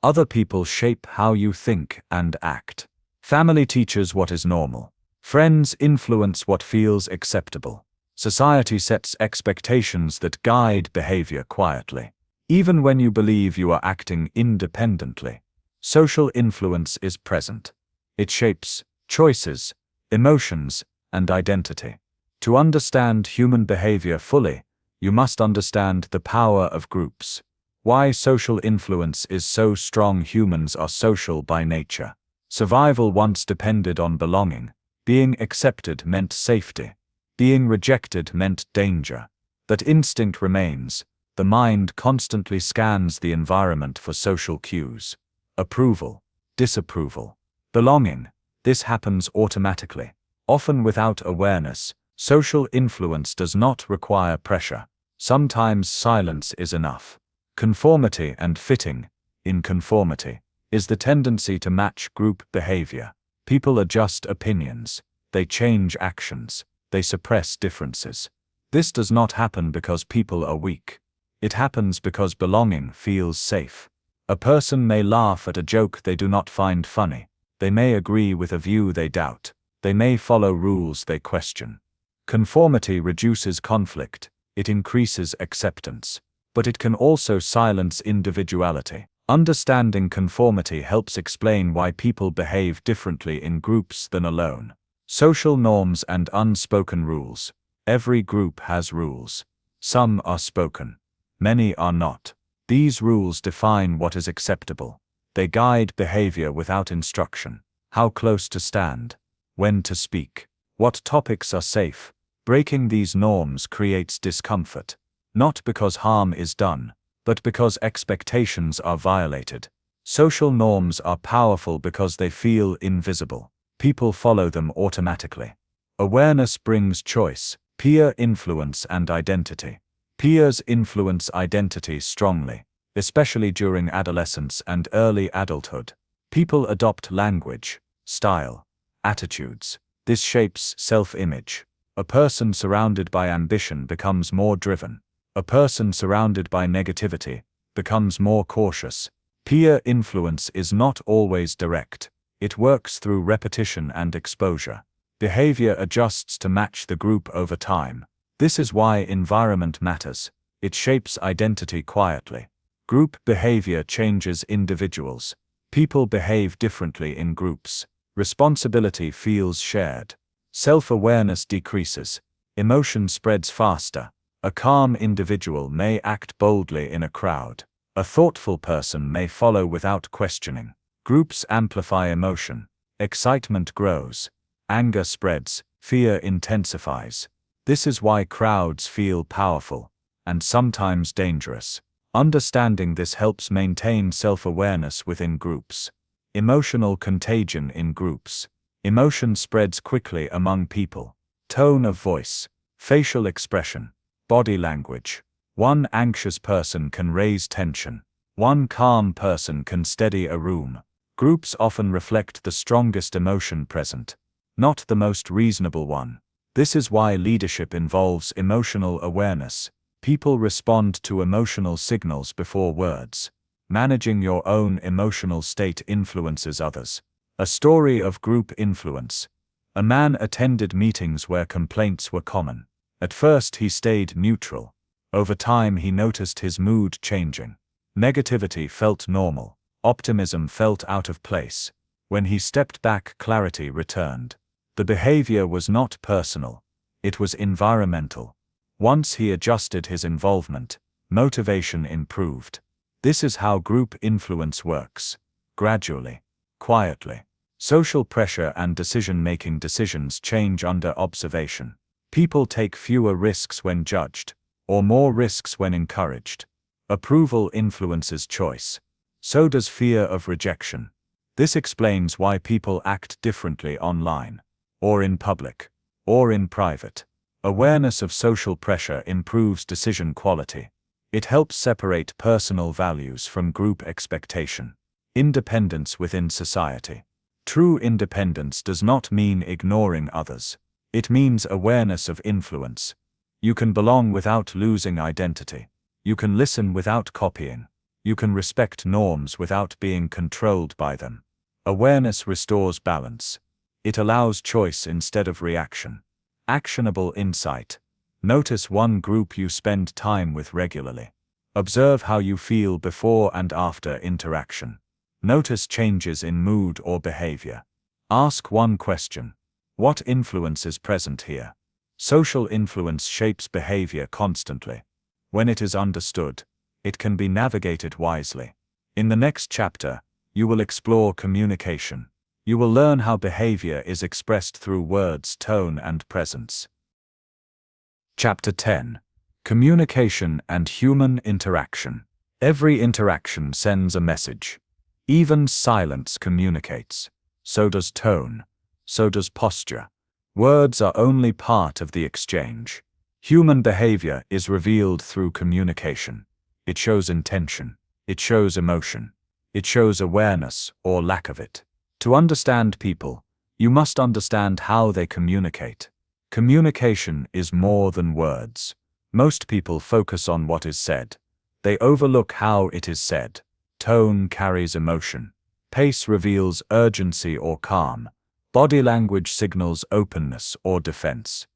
S1: other people shape how you think and act. Family teaches what is normal. Friends influence what feels acceptable. Society sets expectations that guide behavior quietly. Even when you believe you are acting independently, social influence is present. It shapes choices, emotions, and identity. To understand human behavior fully, you must understand the power of groups. Why social influence is so strong. Humans are social by nature. Survival once depended on belonging. Being accepted meant safety. Being rejected meant danger. That instinct remains. The mind constantly scans the environment for social cues. Approval, disapproval, belonging. This happens automatically. Often without awareness. Social influence does not require pressure. Sometimes silence is enough. Conformity and fitting. In conformity is the tendency to match group behavior. People adjust opinions. They change actions. They suppress differences. This does not happen because people are weak. It happens because belonging feels safe. A person may laugh at a joke they do not find funny. They may agree with a view they doubt. They may follow rules they question. Conformity reduces conflict. It increases acceptance. But it can also silence individuality. Understanding conformity helps explain why people behave differently in groups than alone. Social norms and unspoken rules. Every group has rules. Some are spoken. Many are not. These rules define what is acceptable. They guide behavior without instruction. How close to stand. When to speak. What topics are safe. Breaking these norms creates discomfort. Not because harm is done, but because expectations are violated. Social norms are powerful because they feel invisible. People follow them automatically. Awareness brings choice, peer influence and identity. Peers influence identity strongly, especially during adolescence and early adulthood. People adopt language, style, attitudes. This shapes self-image. A person surrounded by ambition becomes more driven. A person surrounded by negativity becomes more cautious. Peer influence is not always direct. It works through repetition and exposure. Behavior adjusts to match the group over time. This is why environment matters. It shapes identity quietly. Group behavior changes individuals. People behave differently in groups. Responsibility feels shared. Self-awareness decreases. Emotion spreads faster. A calm individual may act boldly in a crowd. A thoughtful person may follow without questioning. Groups amplify emotion. Excitement grows. Anger spreads. Fear intensifies. This is why crowds feel powerful, and sometimes dangerous. Understanding this helps maintain self-awareness within groups. Emotional contagion in groups. Emotion spreads quickly among people. Tone of voice. Facial expression. Body language. One anxious person can raise tension. One calm person can steady a room. Groups often reflect the strongest emotion present, not the most reasonable one. This is why leadership involves emotional awareness. People respond to emotional signals before words. Managing your own emotional state influences others. A story of group influence. A man attended meetings where complaints were common. At first he stayed neutral. Over time he noticed his mood changing. Negativity felt normal. Optimism felt out of place. When he stepped back, clarity returned. The behavior was not personal. It was environmental. Once he adjusted his involvement, motivation improved. This is how group influence works. Gradually. Quietly. Social pressure and decision-making. Decisions change under observation. People take fewer risks when judged, or more risks when encouraged. Approval influences choice. So does fear of rejection. This explains why people act differently online, or in public, or in private. Awareness of social pressure improves decision quality. It helps separate personal values from group expectation. Independence within society. True independence does not mean ignoring others. It means awareness of influence. You can belong without losing identity. You can listen without copying. You can respect norms without being controlled by them. Awareness restores balance. It allows choice instead of reaction. Actionable insight. Notice one group you spend time with regularly. Observe how you feel before and after interaction. Notice changes in mood or behavior. Ask one question. What influence is present here? Social influence shapes behavior constantly. When it is understood, it can be navigated wisely. In the next chapter, you will explore communication. You will learn how behavior is expressed through words, tone, and presence. Chapter 10. Communication and Human Interaction. Every interaction sends a message. Even silence communicates. So does tone. So does posture. Words are only part of the exchange. Human behavior is revealed through communication. It shows intention. It shows emotion. It shows awareness or lack of it. To understand people, you must understand how they communicate. Communication is more than words. Most people focus on what is said. They overlook how it is said. Tone carries emotion. Pace reveals urgency or calm. Body language signals openness or defense.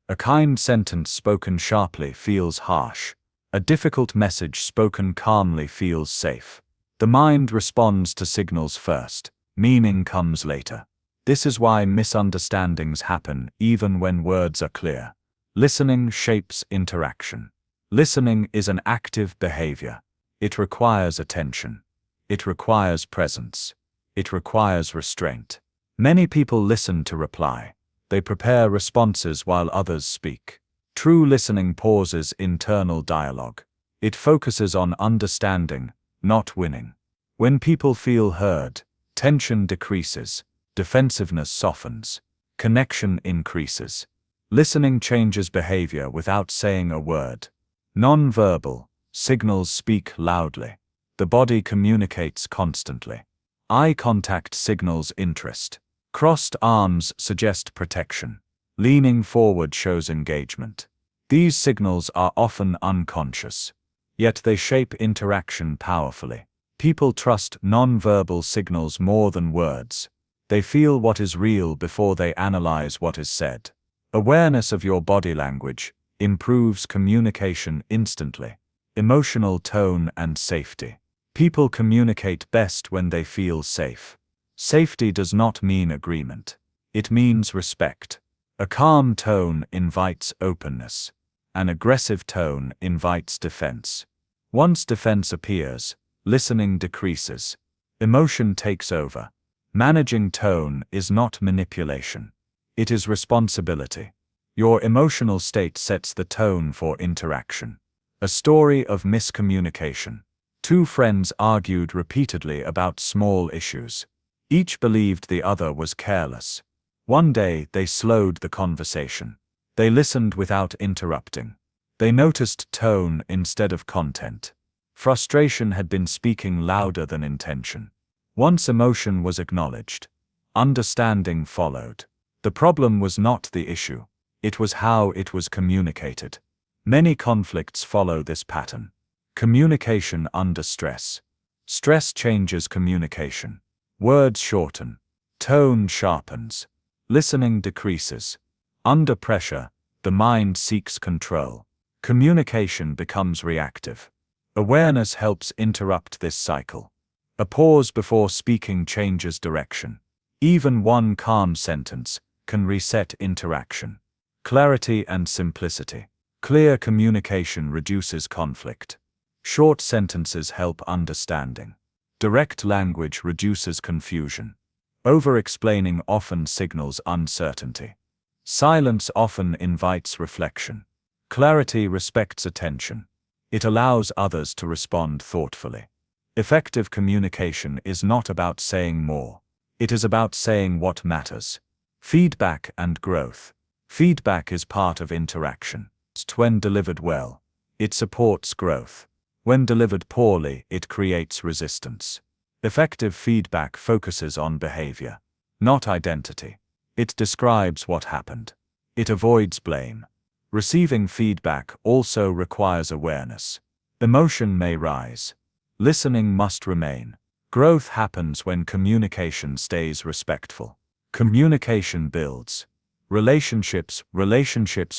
S1: A kind sentence spoken sharply feels harsh. A difficult message spoken calmly feels safe. The mind responds to signals first. Meaning comes later. This is why misunderstandings happen even when words are clear. Listening shapes interaction. Listening is an active behavior. It requires attention. It requires presence. It requires restraint. Many people listen to reply. They prepare responses while others speak. True listening pauses internal dialogue. It focuses on understanding, not winning. When people feel heard, tension decreases, defensiveness softens, connection increases. Listening changes behavior without saying a word. Non-verbal signals speak loudly. The body communicates constantly. Eye contact signals interest. Crossed arms suggest protection. Leaning forward shows engagement. These signals are often unconscious, yet they shape interaction powerfully. People trust non-verbal signals more than words. They feel what is real before they analyze what is said. Awareness of your body language improves communication instantly. Emotional tone and safety. People communicate best when they feel safe. Safety does not mean agreement. It means respect. A calm tone invites openness. An aggressive tone invites defense. Once defense appears, listening decreases. Emotion takes over. Managing tone is not manipulation. It is responsibility. Your emotional state sets the tone for interaction. A story of miscommunication. Two friends argued repeatedly about small issues. Each believed the other was careless. One day they slowed the conversation. They listened without interrupting. They noticed tone instead of content. Frustration had been speaking louder than intention. Once emotion was acknowledged, understanding followed. The problem was not the issue. It was how it was communicated. Many conflicts follow this pattern. Communication under stress. Stress changes communication. Words shorten. Tone sharpens. Listening decreases. Under pressure, the mind seeks control. Communication becomes reactive. Awareness helps interrupt this cycle. A pause before speaking changes direction. Even one calm sentence can reset interaction. Clarity and simplicity. Clear communication reduces conflict. Short sentences help understanding. Direct language reduces confusion. Over-explaining often signals uncertainty. Silence often invites reflection. Clarity respects attention. It allows others to respond thoughtfully. Effective communication is not about saying more. It is about saying what matters. Feedback and growth. Feedback is part of interaction. When delivered well, it supports growth. When delivered poorly, it creates resistance. Effective feedback focuses on behavior, not identity. It describes what happened. It avoids blame. Receiving feedback also requires awareness. Emotion may rise. Listening must remain. Growth happens when communication stays respectful. Communication builds. Relationships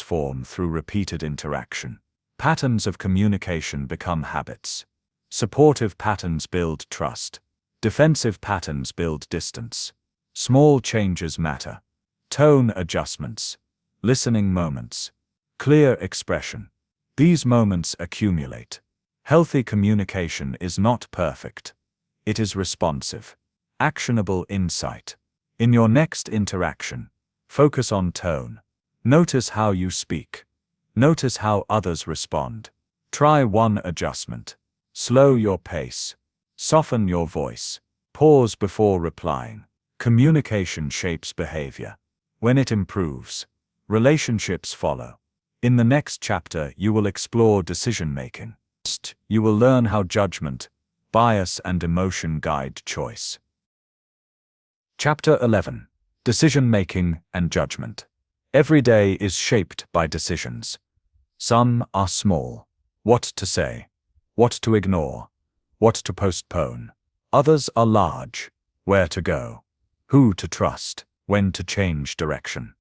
S1: form through repeated interaction. Patterns of communication become habits. Supportive patterns build trust. Defensive patterns build distance. Small changes matter. Tone adjustments. Listening moments. Clear expression. These moments accumulate. Healthy communication is not perfect. It is responsive. Actionable insight. In your next interaction, focus on tone. Notice how you speak. Notice how others respond. Try one adjustment. Slow your pace. Soften your voice. Pause before replying. Communication shapes behavior. When it improves, relationships follow. In the next chapter, you will explore decision-making. You will learn how judgment, bias, and emotion guide choice. Chapter 11. Decision-making and judgment. Every day is shaped by decisions. Some are small. What to say, what to ignore, what to postpone. Others are large. Where to go, who to trust, when to change direction.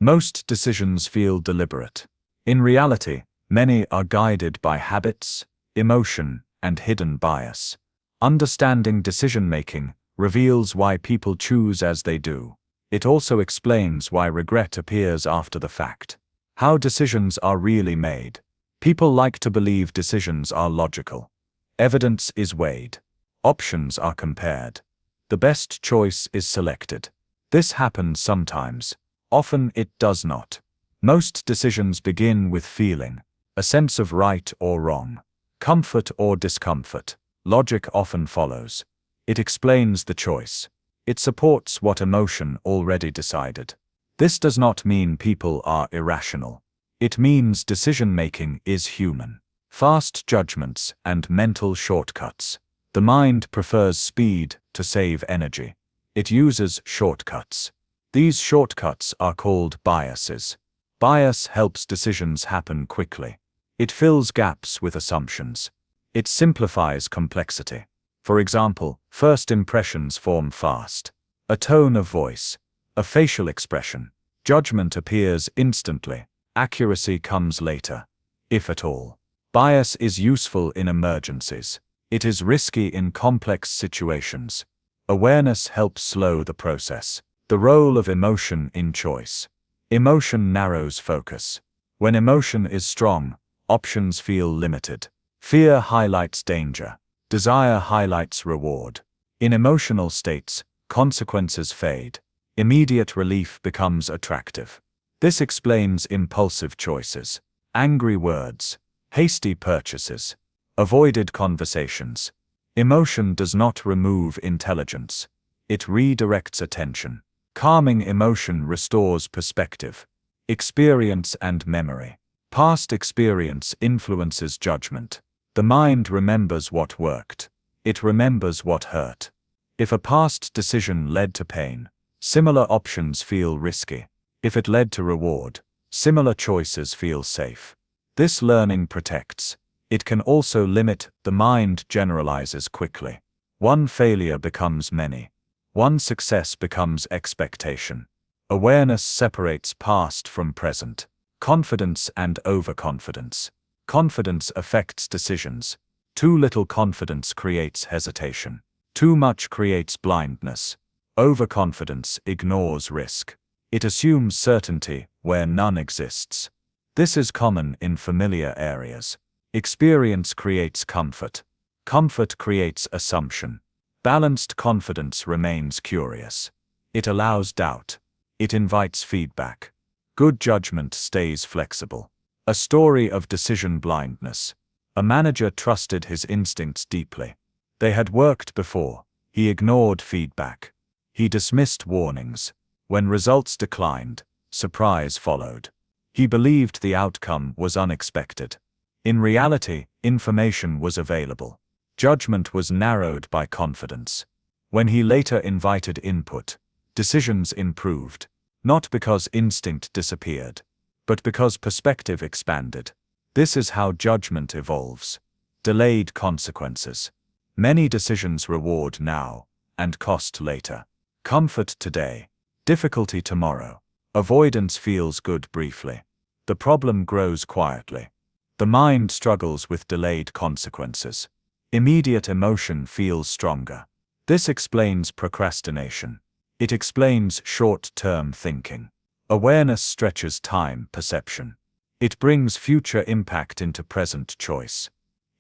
S1: Most decisions feel deliberate. In reality, many are guided by habits, emotion, and hidden bias. Understanding decision-making reveals why people choose as they do. It also explains why regret appears after the fact. How decisions are really made. People like to believe decisions are logical. Evidence is weighed. Options are compared. The best choice is selected. This happens sometimes. Often it does not. Most decisions begin with feeling, a sense of right or wrong, comfort or discomfort. Logic often follows. It explains the choice. It supports what emotion already decided. This does not mean people are irrational. It means decision-making is human. Fast judgments and mental shortcuts. The mind prefers speed to save energy. It uses shortcuts. These shortcuts are called biases. Bias helps decisions happen quickly. It fills gaps with assumptions. It simplifies complexity. For example, first impressions form fast. A tone of voice, a facial expression. Judgment appears instantly. Accuracy comes later, if at all. Bias is useful in emergencies. It is risky in complex situations. Awareness helps slow the process. The role of emotion in choice. Emotion narrows focus. When emotion is strong, options feel limited. Fear highlights danger. Desire highlights reward. In emotional states, consequences fade. Immediate relief becomes attractive. This explains impulsive choices, angry words, hasty purchases, avoided conversations. Emotion does not remove intelligence. It redirects attention. Calming emotion restores perspective. Experience and memory. Past experience influences judgment. The mind remembers what worked. It remembers what hurt. If a past decision led to pain, similar options feel risky. If it led to reward, similar choices feel safe. This learning protects. It can also limit. The mind generalizes quickly. One failure becomes many. One success becomes expectation. Awareness separates past from present. Confidence and overconfidence. Confidence affects decisions. Too little confidence creates hesitation. Too much creates blindness. Overconfidence ignores risk. It assumes certainty where none exists. This is common in familiar areas. Experience creates comfort. Comfort creates assumption. Balanced confidence remains curious. It allows doubt. It invites feedback. Good judgment stays flexible. A story of decision blindness. A manager trusted his instincts deeply. They had worked before. He ignored feedback. He dismissed warnings. When results declined, surprise followed. He believed the outcome was unexpected. In reality, information was available. Judgment was narrowed by confidence. When he later invited input, decisions improved, not because instinct disappeared, but because perspective expanded. This is how judgment evolves. Delayed consequences. Many decisions reward now, and cost later. Comfort today, difficulty tomorrow. Avoidance feels good briefly. The problem grows quietly. The mind struggles with delayed consequences. Immediate emotion feels stronger. This explains procrastination. It explains short-term thinking. Awareness stretches time perception. It brings future impact into present choice.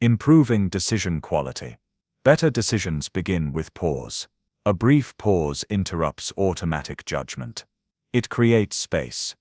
S1: Improving decision quality. Better decisions begin with pause. A brief pause interrupts automatic judgment. It creates space.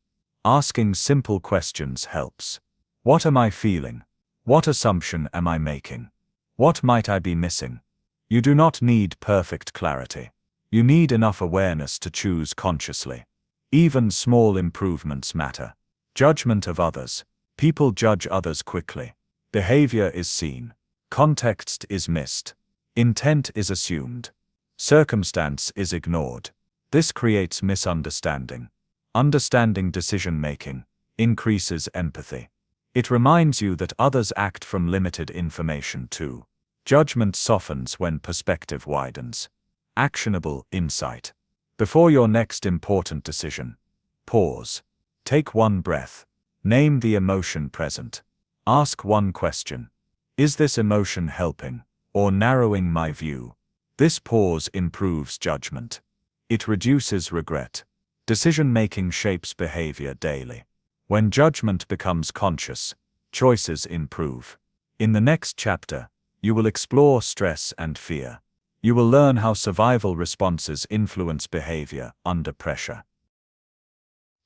S1: Asking simple questions helps. What am I feeling? What assumption am I making? What might I be missing? You do not need perfect clarity. You need enough awareness to choose consciously. Even small improvements matter. Judgment of others. People judge others quickly. Behavior is seen. Context is missed. Intent is assumed. Circumstance is ignored. This creates misunderstanding. Understanding decision-making increases empathy. It reminds you that others act from limited information too. Judgment softens when perspective widens. Actionable insight. Before your next important decision, pause. Take one breath. Name the emotion present. Ask one question. Is this emotion helping or narrowing my view? This pause improves judgment. It reduces regret. Decision-making shapes behavior daily. When judgment becomes conscious, choices improve. In the next chapter, you will explore stress and fear. You will learn how survival responses influence behavior under pressure.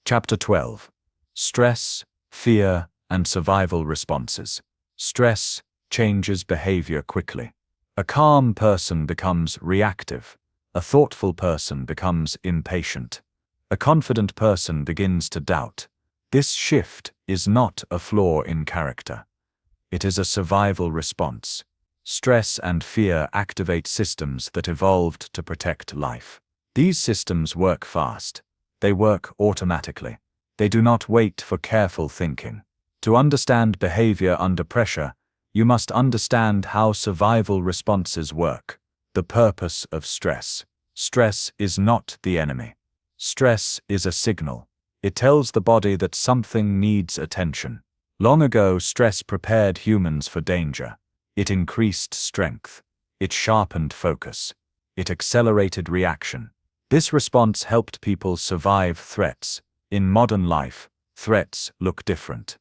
S1: Chapter 12. Stress, fear, and survival responses. Stress changes behavior quickly. A calm person becomes reactive. A thoughtful person becomes impatient. A confident person begins to doubt. This shift is not a flaw in character. It is a survival response. Stress and fear activate systems that evolved to protect life. These systems work fast. They work automatically. They do not wait for careful thinking. To understand behavior under pressure, you must understand how survival responses work. The purpose of stress. Stress is not the enemy. Stress is a signal. It tells the body that something needs attention. Long ago, stress prepared humans for danger. It increased strength. It sharpened focus. It accelerated reaction. This response helped people survive threats. In modern life, threats look different.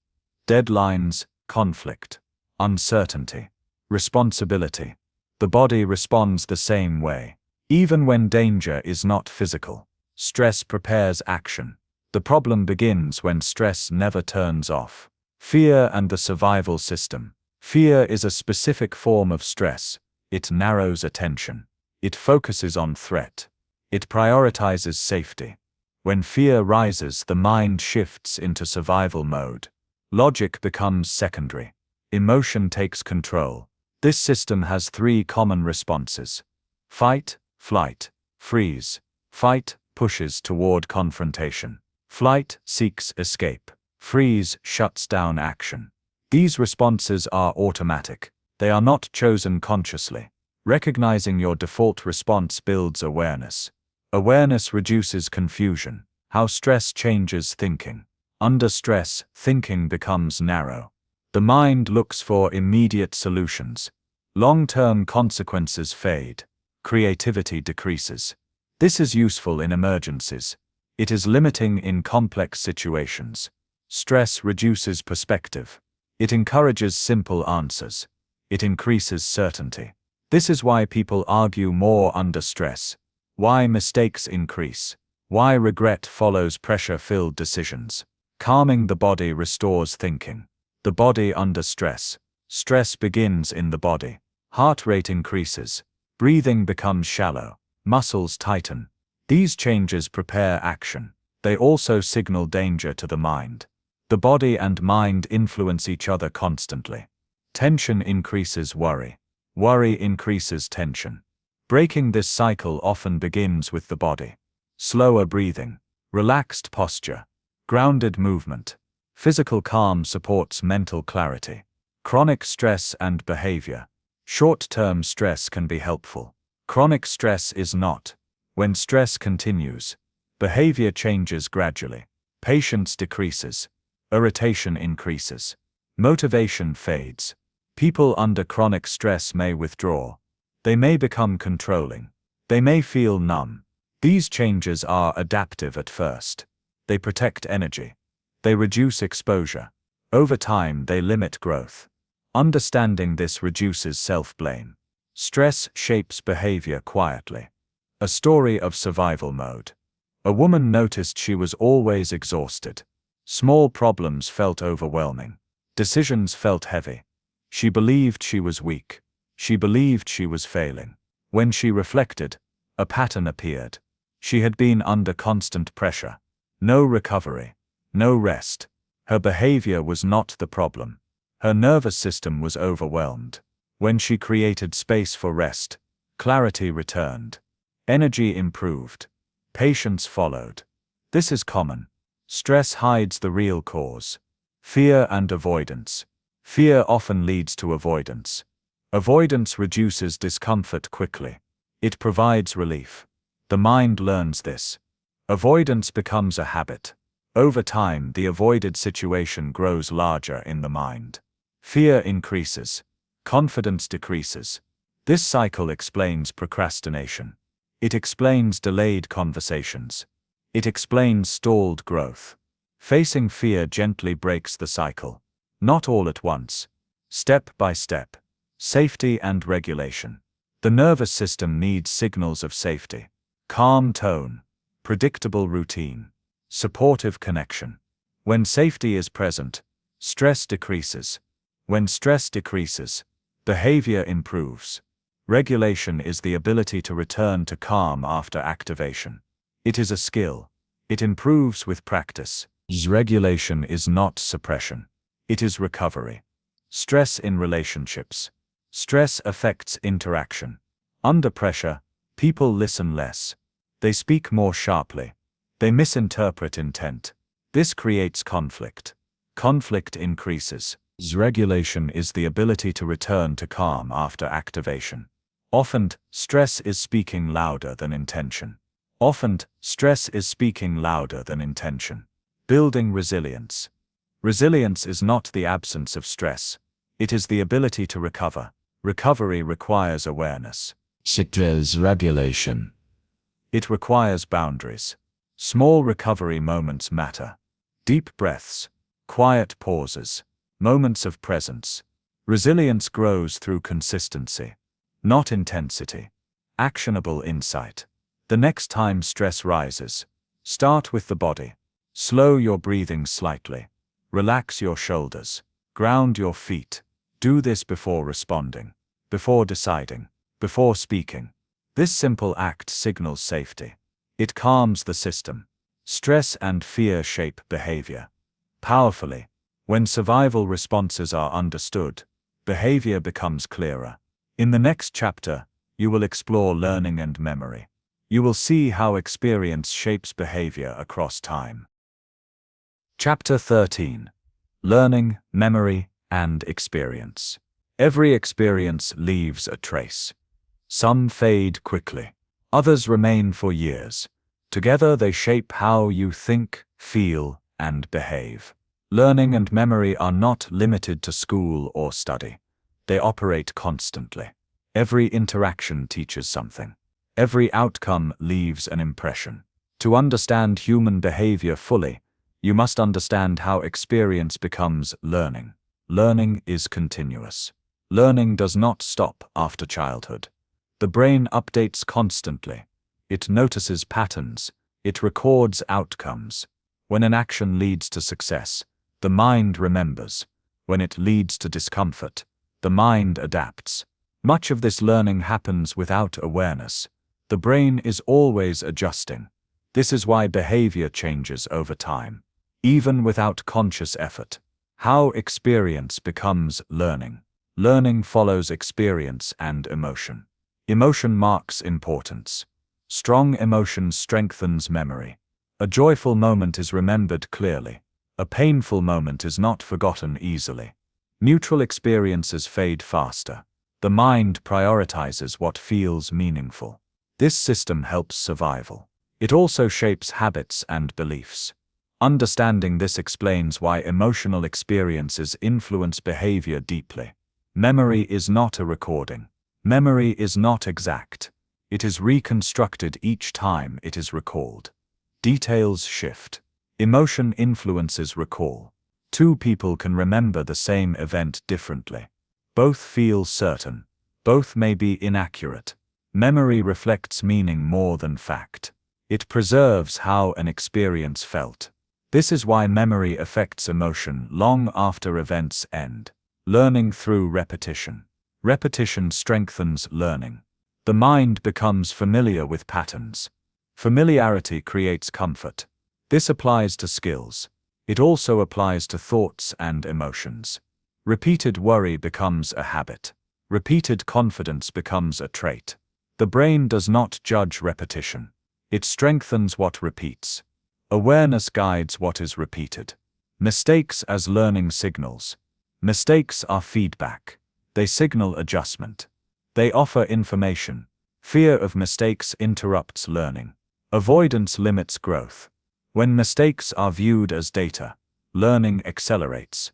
S1: Deadlines, conflict, uncertainty, responsibility. The body responds the same way. Even when danger is not physical, stress prepares action. The problem begins when stress never turns off. Fear and the survival system. Fear is a specific form of stress. It narrows attention. It focuses on threat. It prioritizes safety. When fear rises, the mind shifts into survival mode. Logic becomes secondary. Emotion takes control. This system has three common responses: fight, flight, freeze. Fight pushes toward confrontation. Flight seeks escape. Freeze shuts down action. These responses are automatic. They are not chosen consciously. Recognizing your default response builds awareness. Awareness reduces confusion. How stress changes thinking. Under stress, thinking becomes narrow. The mind looks for immediate solutions. Long-term consequences fade. Creativity decreases. This is useful in emergencies. It is limiting in complex situations. Stress reduces perspective. It encourages simple answers. It increases certainty. This is why people argue more under stress. Why mistakes increase. Why regret follows pressure-filled decisions. Calming the body restores thinking. The body under stress. Stress begins in the body. Heart rate increases. Breathing becomes shallow. Muscles tighten. These changes prepare action. They also signal danger to the mind. The body and mind influence each other constantly. Tension increases worry. Worry increases tension. Breaking this cycle often begins with the body. Slower breathing, relaxed posture, grounded movement. Physical calm supports mental clarity. Chronic stress and behavior. Short-term stress can be helpful. Chronic stress is not. When stress continues, behavior changes gradually. Patience decreases. Irritation increases. Motivation fades. People under chronic stress may withdraw. They may become controlling. They may feel numb. These changes are adaptive at first. They protect energy. They reduce exposure. Over time, they limit growth. Understanding this reduces self-blame. Stress shapes behavior quietly. A story of survival mode. A woman noticed she was always exhausted. Small problems felt overwhelming. Decisions felt heavy. She believed she was weak. She believed she was failing. When she reflected, a pattern appeared. She had been under constant pressure. No recovery. No rest. Her behavior was not the problem. Her nervous system was overwhelmed. When she created space for rest, clarity returned. Energy improved. Patience followed. This is common. Stress hides the real cause. Fear and avoidance. Fear often leads to avoidance. Avoidance reduces discomfort quickly. It provides relief. The mind learns this. Avoidance becomes a habit. Over time, the avoided situation grows larger in the mind. Fear increases. Confidence decreases. This cycle explains procrastination. It explains delayed conversations. It explains stalled growth. Facing fear gently breaks the cycle. Not all at once. Step by step. Safety and regulation. The nervous system needs signals of safety. Calm tone. Predictable routine. Supportive connection. When safety is present, stress decreases. When stress decreases, behavior improves. Regulation is the ability to return to calm after activation. It is a skill. It improves with practice. Regulation is not suppression. It is recovery. Stress in relationships. Stress affects interaction. Under pressure, people listen less. They speak more sharply. They misinterpret intent. This creates conflict. Conflict increases. Regulation is the ability to return to calm after activation. Often, stress is speaking louder than intention. Often, stress is speaking louder than intention. Building resilience. Resilience is not the absence of stress. It is the ability to recover. Recovery requires awareness. Stress regulation. It requires boundaries. Small recovery moments matter. Deep breaths. Quiet pauses. Moments of presence. Resilience grows through consistency, not intensity. Actionable insight. The next time stress rises, start with the body. Slow your breathing slightly. Relax your shoulders. Ground your feet. Do this before responding, before deciding, before speaking. This simple act signals safety. It calms the system. Stress and fear shape behavior. Powerfully, when survival responses are understood, behavior becomes clearer. In the next chapter, you will explore learning and memory. You will see how experience shapes behavior across time. Chapter 13. Learning, Memory, and Experience. Every experience leaves a trace. Some fade quickly. Others remain for years. Together they shape how you think, feel, and behave. Learning and memory are not limited to school or study. They operate constantly. Every interaction teaches something. Every outcome leaves an impression. To understand human behavior fully, you must understand how experience becomes learning. Learning is continuous. Learning does not stop after childhood. The brain updates constantly. It notices patterns. It records outcomes. When an action leads to success, the mind remembers. When it leads to discomfort, The mind adapts. Much of this learning happens without awareness. The brain is always adjusting. This is why behavior changes over time, even without conscious effort. How experience becomes learning. Learning follows experience and emotion. Emotion marks importance. Strong emotion strengthens memory. A joyful moment is remembered clearly. A painful moment is not forgotten easily. Neutral experiences fade faster. The mind prioritizes what feels meaningful. This system helps survival. It also shapes habits and beliefs. Understanding this explains why emotional experiences influence behavior deeply. Memory is not a recording. Memory is not exact. It is reconstructed each time it is recalled. Details shift. Emotion influences recall. Two people can remember the same event differently. Both feel certain. Both may be inaccurate. Memory reflects meaning more than fact. It preserves how an experience felt. This is why memory affects emotion long after events end. Learning through repetition. Repetition strengthens learning. The mind becomes familiar with patterns. Familiarity creates comfort. This applies to skills. It also applies to thoughts and emotions. Repeated worry becomes a habit. Repeated confidence becomes a trait. The brain does not judge repetition. It strengthens what repeats. Awareness guides what is repeated. Mistakes as learning signals. Mistakes are feedback. They signal adjustment. They offer information. Fear of mistakes interrupts learning. Avoidance limits growth. When mistakes are viewed as data, learning accelerates.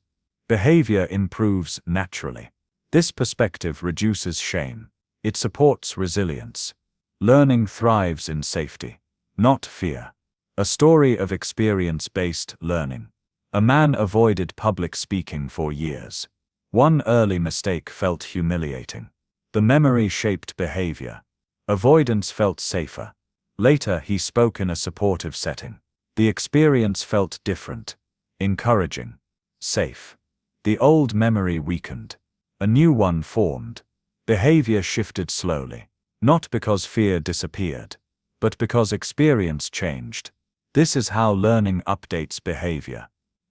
S1: Behavior improves naturally. This perspective reduces shame. It supports resilience. Learning thrives in safety, not fear. A story of experience-based learning. A man avoided public speaking for years. One early mistake felt humiliating. The memory shaped behavior. Avoidance felt safer. Later he spoke in a supportive setting. The experience felt different, encouraging, safe. The old memory weakened. A new one formed. Behavior shifted slowly, not because fear disappeared, but because experience changed. This is how learning updates behavior.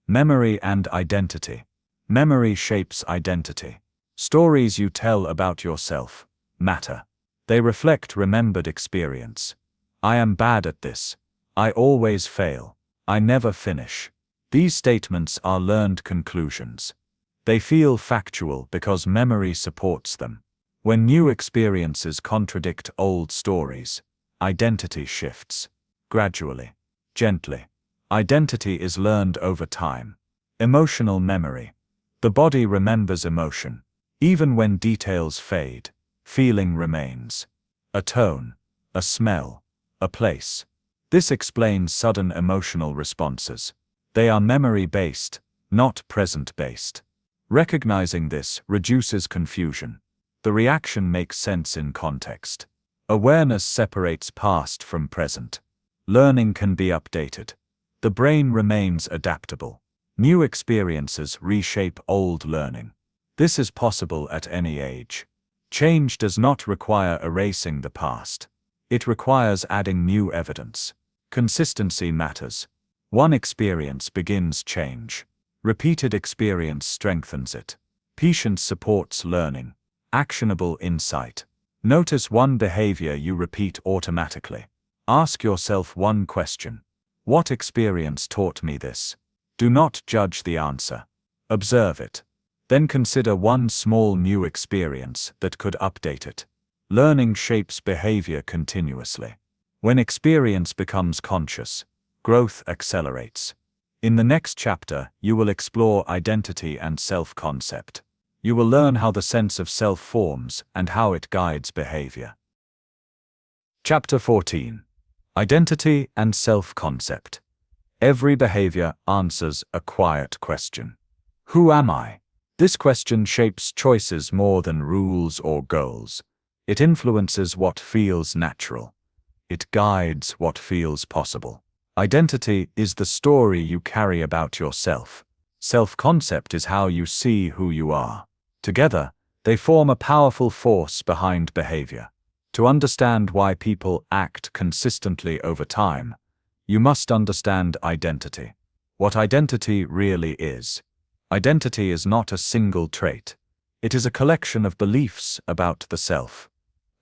S1: Memory and identity. Memory shapes identity. Stories you tell about yourself matter. They reflect remembered experience. I am bad at this. I always fail. I never finish. These statements are learned conclusions. They feel factual because memory supports them. When new experiences contradict old stories, identity shifts. Gradually. Gently. Identity is learned over time. Emotional memory. The body remembers emotion. Even when details fade, feeling remains. A tone, a smell, a place. This explains sudden emotional responses. They are memory-based, not present-based. Recognizing this reduces confusion. The reaction makes sense in context. Awareness separates past from present. Learning can be updated. The brain remains adaptable. New experiences reshape old learning. This is possible at any age. Change does not require erasing the past. It requires adding new evidence. Consistency matters. One experience begins change. Repeated experience strengthens it. Patience supports learning. Actionable insight. Notice one behavior you repeat automatically. Ask yourself one question. What experience taught me this? Do not judge the answer. Observe it. Then consider one small new experience that could update it. Learning shapes behavior continuously. When experience becomes conscious, growth accelerates. In the next chapter, you will explore identity and self-concept. You will learn how the sense of self forms and how it guides behavior. Chapter 14. Identity and self-concept. Every behavior answers a quiet question. Who am I? This question shapes choices more than rules or goals. It influences what feels natural. It guides what feels possible. Identity is the story you carry about yourself. Self-concept is how you see who you are. Together, They form a powerful force behind behavior. To understand why people act consistently over time, you must understand identity. What identity really is. Identity is not a single trait. It is a collection of beliefs about the self.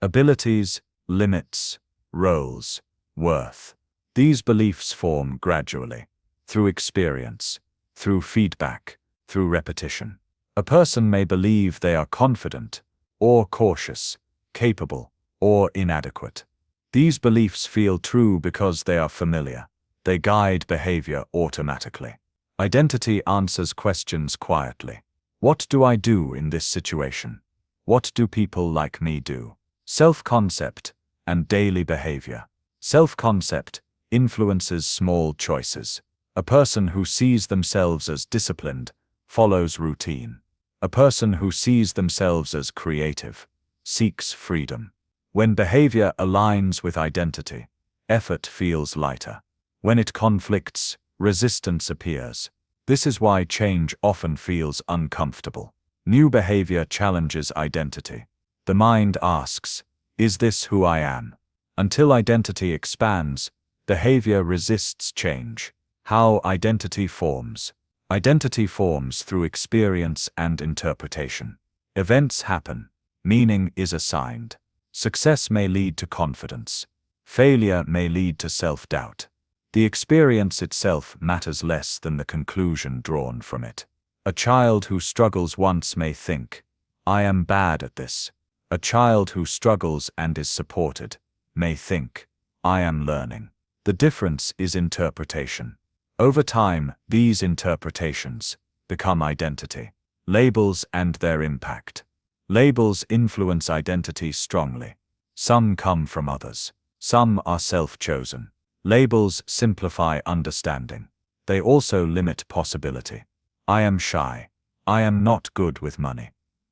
S1: Abilities, limits, roles, worth. These beliefs form gradually, through experience, through feedback, through repetition. A person may believe they are confident, or cautious, capable, or inadequate. These beliefs feel true because they are familiar. They guide behavior automatically. Identity answers questions quietly. What do I do in this situation? What do people like me do? Self-concept and daily behavior. Self-concept influences small choices. A person who sees themselves as disciplined follows routine. A person who sees themselves as creative seeks freedom. When behavior aligns with identity, effort feels lighter. When it conflicts, resistance appears. This is why change often feels uncomfortable. New behavior challenges identity. The mind asks, "Is this who I am?" Until identity expands, behavior resists change. How identity forms. Identity forms through experience and interpretation. Events happen. Meaning is assigned. Success may lead to confidence. Failure may lead to self-doubt. The experience itself matters less than the conclusion drawn from it. A child who struggles once may think, "I am bad at this." A child who struggles and is supported may think, "I am learning." The difference is interpretation. Over time, these interpretations become identity. Labels and their impact. Labels influence identity strongly. Some come from others. Some are self-chosen. Labels simplify understanding. They also limit possibility. I am shy. I am not good with money.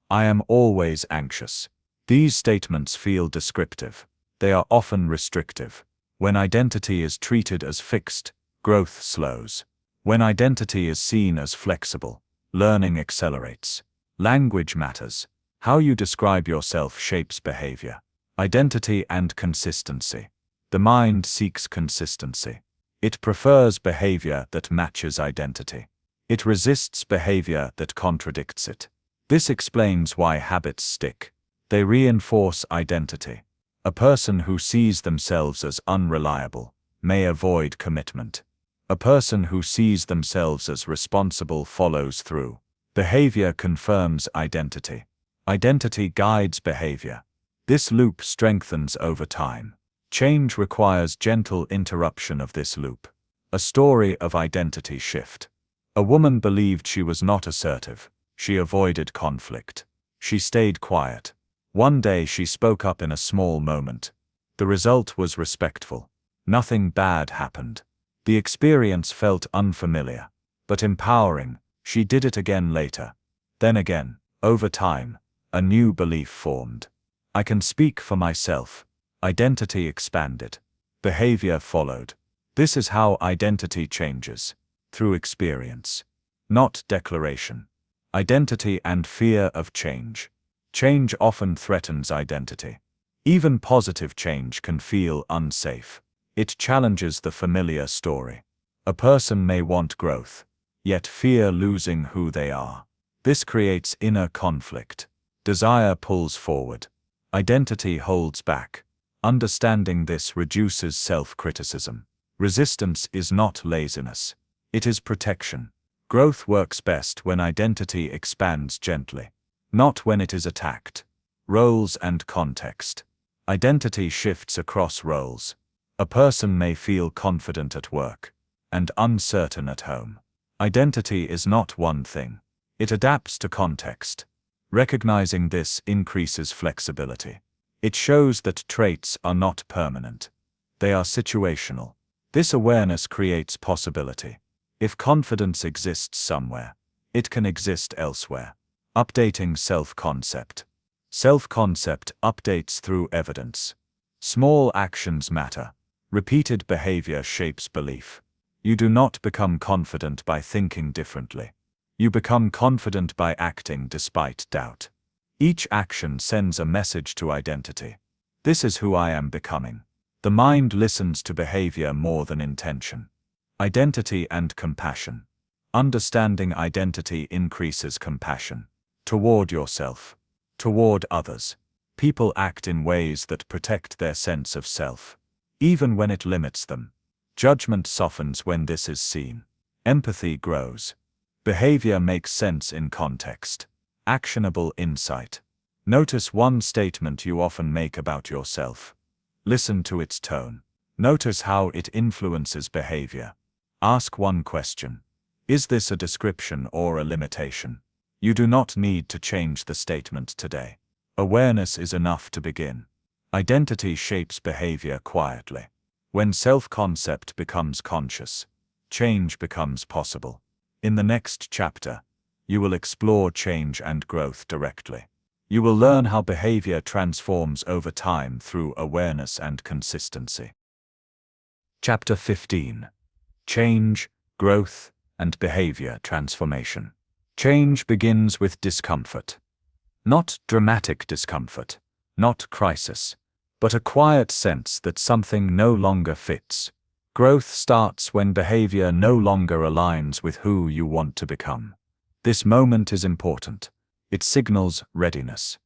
S1: I am always anxious. These statements feel descriptive. They are often restrictive. When identity is treated as fixed, growth slows. When identity is seen as flexible, learning accelerates. Language matters. How you describe yourself shapes behavior. Identity and consistency. The mind seeks consistency. It prefers behavior that matches identity. It resists behavior that contradicts it. This explains why habits stick. They reinforce identity. A person who sees themselves as unreliable may avoid commitment. A person who sees themselves as responsible follows through. Behavior confirms identity. Identity guides behavior. This loop strengthens over time. Change requires gentle interruption of this loop. A story of identity shift. A woman believed she was not assertive. She avoided conflict. She stayed quiet. One day she spoke up in a small moment. The result was respectful. Nothing bad happened. The experience felt unfamiliar, but empowering. She did it again later. Then again. Over time, a new belief formed. I can speak for myself. Identity expanded. Behavior followed. This is how identity changes. Through experience. Not declaration. Identity and fear of change. Change often threatens identity. Even positive change can feel unsafe. It challenges the familiar story. A person may want growth, yet fear losing who they are. This creates inner conflict. Desire pulls forward. Identity holds back. Understanding this reduces self-criticism. Resistance is not laziness. It is protection. Growth works best when identity expands gently, not when it is attacked. Roles and context. Identity shifts across roles. A person may feel confident at work and uncertain at home. Identity is not one thing. It adapts to context. Recognizing this increases flexibility. It shows that traits are not permanent. They are situational. This awareness creates possibility. If confidence exists somewhere, it can exist elsewhere. Updating self-concept. Self-concept updates through evidence. Small actions matter. Repeated behavior shapes belief. You do not become confident by thinking differently. You become confident by acting despite doubt. Each action sends a message to identity. This is who I am becoming. The mind listens to behavior more than intention. Identity and compassion. Understanding identity increases compassion. Toward yourself. Toward others. People act in ways that protect their sense of self, even when it limits them. Judgment softens when this is seen. Empathy grows. Behavior makes sense in context. Actionable insight. Notice one statement you often make about yourself. Listen to its tone. Notice how it influences behavior. Ask one question. Is this a description or a limitation? You do not need to change the statement today. Awareness is enough to begin. Identity shapes behavior quietly. When self-concept becomes conscious, change becomes possible. In the next chapter, you will explore change and growth directly. You will learn how behavior transforms over time through awareness and consistency. Chapter 15. Change, Growth, and Behavior Transformation. Change begins with discomfort. Not dramatic discomfort, not crisis, but a quiet sense that something no longer fits. Growth starts when behavior no longer aligns with who you want to become. This moment is important. It signals readiness.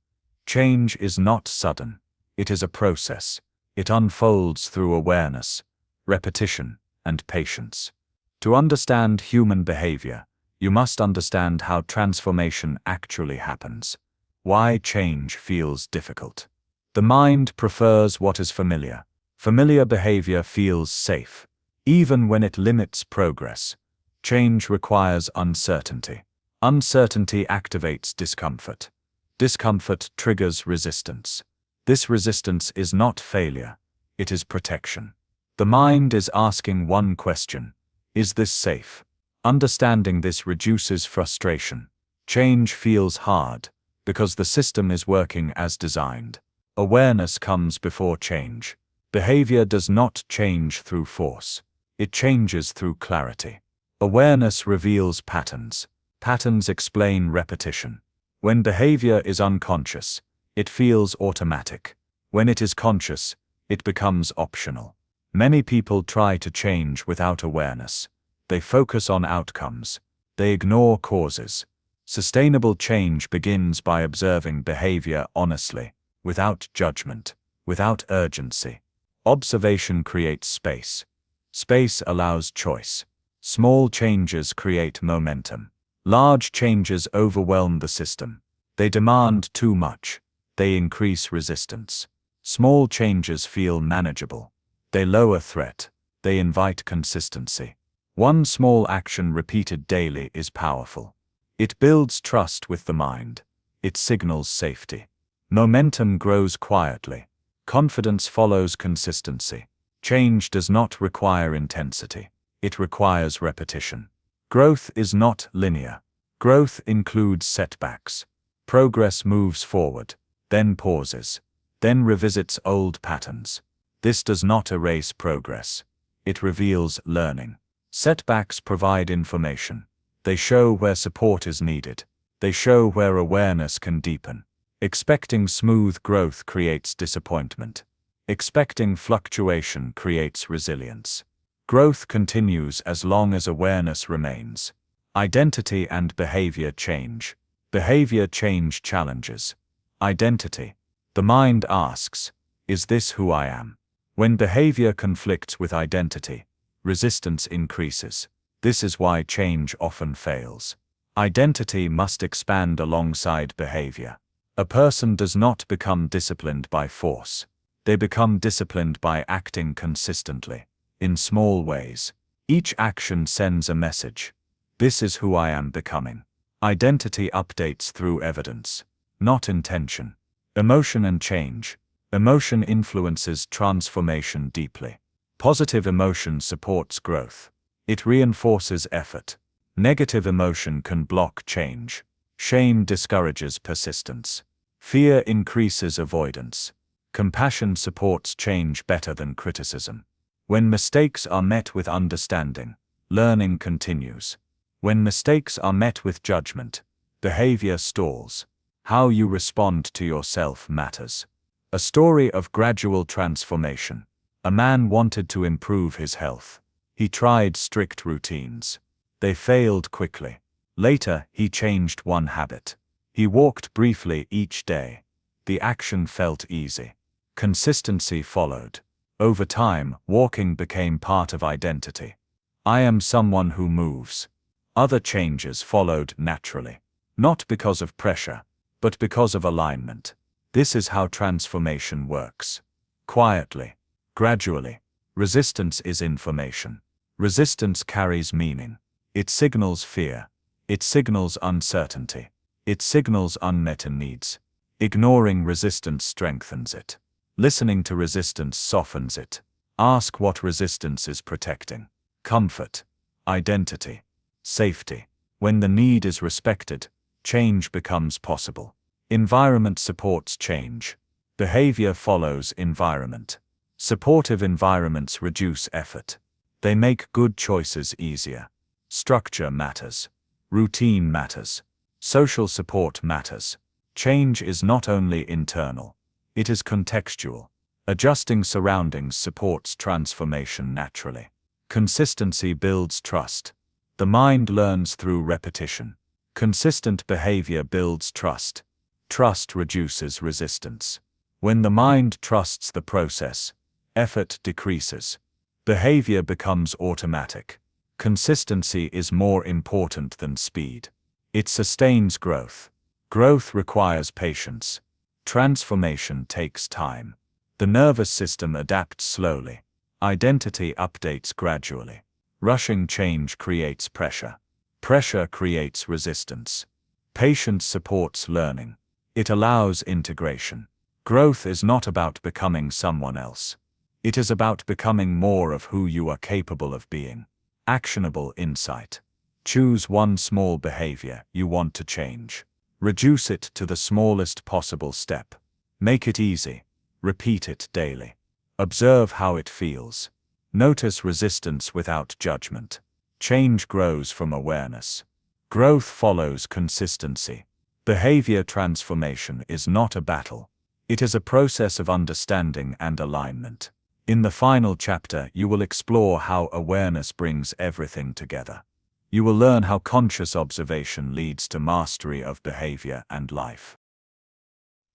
S1: Change is not sudden. It is a process. It unfolds through awareness, repetition, and patience. To understand human behavior, you must understand how transformation actually happens. Why change feels difficult. The mind prefers what is familiar. Familiar behavior feels safe. Even when it limits progress, change requires uncertainty. Uncertainty activates discomfort. Discomfort triggers resistance. This resistance is not failure, it is protection. The mind is asking one question: is this safe? Understanding this reduces frustration. Change feels hard, because the system is working as designed. Awareness comes before change. Behavior does not change through force. It changes through clarity. Awareness reveals patterns. Patterns explain repetition. When behavior is unconscious, it feels automatic. When it is conscious, it becomes optional. Many people try to change without awareness. They focus on outcomes. They ignore causes. Sustainable change begins by observing behavior honestly, without judgment, without urgency. Observation creates space. Space allows choice. Small changes create momentum. Large changes overwhelm the system. They demand too much. They increase resistance. Small changes feel manageable. They lower threat. They invite consistency. One small action repeated daily is powerful. It builds trust with the mind. It signals safety. Momentum grows quietly. Confidence follows consistency. Change does not require intensity. It requires repetition. Growth is not linear. Growth includes setbacks. Progress moves forward, then pauses, then revisits old patterns. This does not erase progress. It reveals learning. Setbacks provide information. They show where support is needed. They show where awareness can deepen. Expecting smooth growth creates disappointment. Expecting fluctuation creates resilience. Growth continues as long as awareness remains. Identity and behavior change. Behavior change challenges. Identity. The mind asks, is this who I am? When behavior conflicts with identity, resistance increases. This is why change often fails. Identity must expand alongside behavior. A person does not become disciplined by force. They become disciplined by acting consistently, in small ways. Each action sends a message. This is who I am becoming. Identity updates through evidence, not intention. Emotion and change. Emotion influences transformation deeply. Positive emotion supports growth. It reinforces effort. Negative emotion can block change. Shame discourages persistence. Fear increases avoidance. Compassion supports change better than criticism. When mistakes are met with understanding, learning continues. When mistakes are met with judgment, behavior stalls. How you respond to yourself matters. A story of gradual transformation. A man wanted to improve his health. He tried strict routines. They failed quickly. Later, he changed one habit. He walked briefly each day. The action felt easy. Consistency followed. Over time, walking became part of identity. I am someone who moves. Other changes followed naturally. Not because of pressure, but because of alignment. This is how transformation works. Quietly, gradually. Resistance is information. Resistance carries meaning. It signals fear. It signals uncertainty. It signals unmet needs. Ignoring resistance strengthens it. Listening to resistance softens it. Ask what resistance is protecting. Comfort, identity, safety. When the need is respected, change becomes possible. Environment supports change. Behavior follows environment. Supportive environments reduce effort. They make good choices easier. Structure matters. Routine matters. Social support matters. Change is not only internal. It is contextual. Adjusting surroundings supports transformation naturally. Consistency builds trust. The mind learns through repetition. Consistent behavior builds trust. Trust reduces resistance. When the mind trusts the process, effort decreases. Behavior becomes automatic. Consistency is more important than speed. It sustains growth. Growth requires patience. Transformation takes time. The nervous system adapts slowly. Identity updates gradually. Rushing change creates pressure. Pressure creates resistance. Patience supports learning. It allows integration. Growth is not about becoming someone else. It is about becoming more of who you are capable of being. Actionable insight. Choose one small behavior you want to change. Reduce it to the smallest possible step. Make it easy. Repeat it daily. Observe how it feels. Notice resistance without judgment. Change grows from awareness. Growth follows consistency. Behavior transformation is not a battle. It is a process of understanding and alignment. In the final chapter, you will explore how awareness brings everything together. You will learn how conscious observation leads to mastery of behavior and life.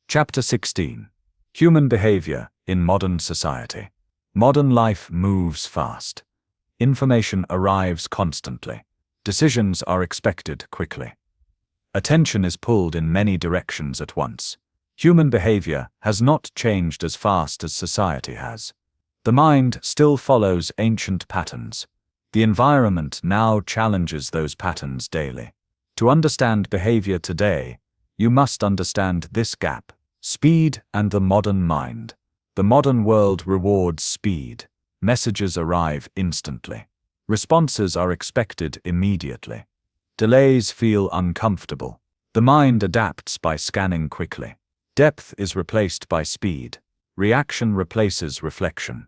S1: Chapter 16. Human Behavior in Modern Society. Modern life moves fast. Information arrives constantly. Decisions are expected quickly. Attention is pulled in many directions at once. Human behavior has not changed as fast as society has. The mind still follows ancient patterns. The environment now challenges those patterns daily. To understand behavior today, you must understand this gap: speed and the modern mind. The modern world rewards speed. Messages arrive instantly. Responses are expected immediately. Delays feel uncomfortable. The mind adapts by scanning quickly. Depth is replaced by speed. Reaction replaces reflection.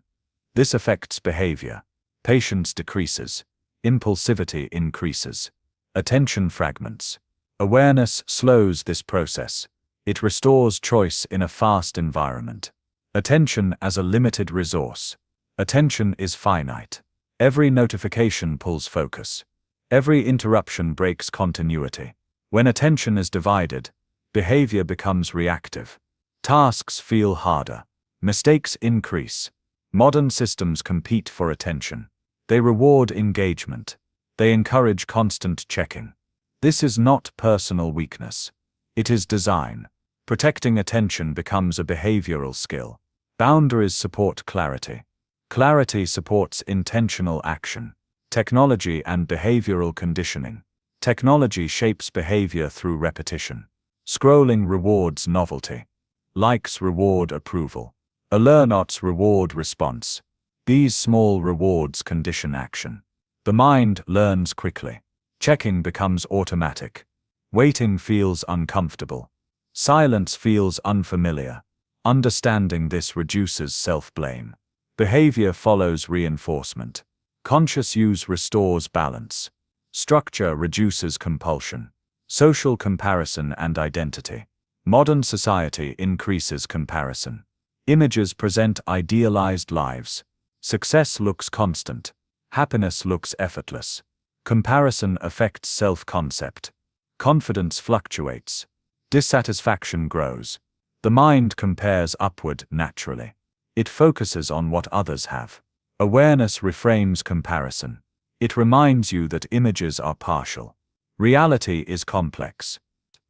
S1: This affects behavior. Patience decreases. Impulsivity increases. Attention fragments. Awareness slows this process. It restores choice in a fast environment. Attention as a limited resource. Attention is finite. Every notification pulls focus. Every interruption breaks continuity. When attention is divided, behavior becomes reactive. Tasks feel harder. Mistakes increase. Modern systems compete for attention. They reward engagement. They encourage constant checking. This is not personal weakness. It is design. Protecting attention becomes a behavioral skill. Boundaries support clarity. Clarity supports intentional action. Technology and behavioral conditioning. Technology shapes behavior through repetition. Scrolling rewards novelty. Likes reward approval. Alerts reward response. These small rewards condition action. The mind learns quickly. Checking becomes automatic. Waiting feels uncomfortable. Silence feels unfamiliar. Understanding this reduces self-blame. Behavior follows reinforcement. Conscious use restores balance. Structure reduces compulsion. Social comparison and identity. Modern society increases comparison. Images present idealized lives. Success looks constant. Happiness looks effortless. Comparison affects self-concept. Confidence fluctuates. Dissatisfaction grows. The mind compares upward naturally. It focuses on what others have. Awareness reframes comparison. It reminds you that images are partial. Reality is complex.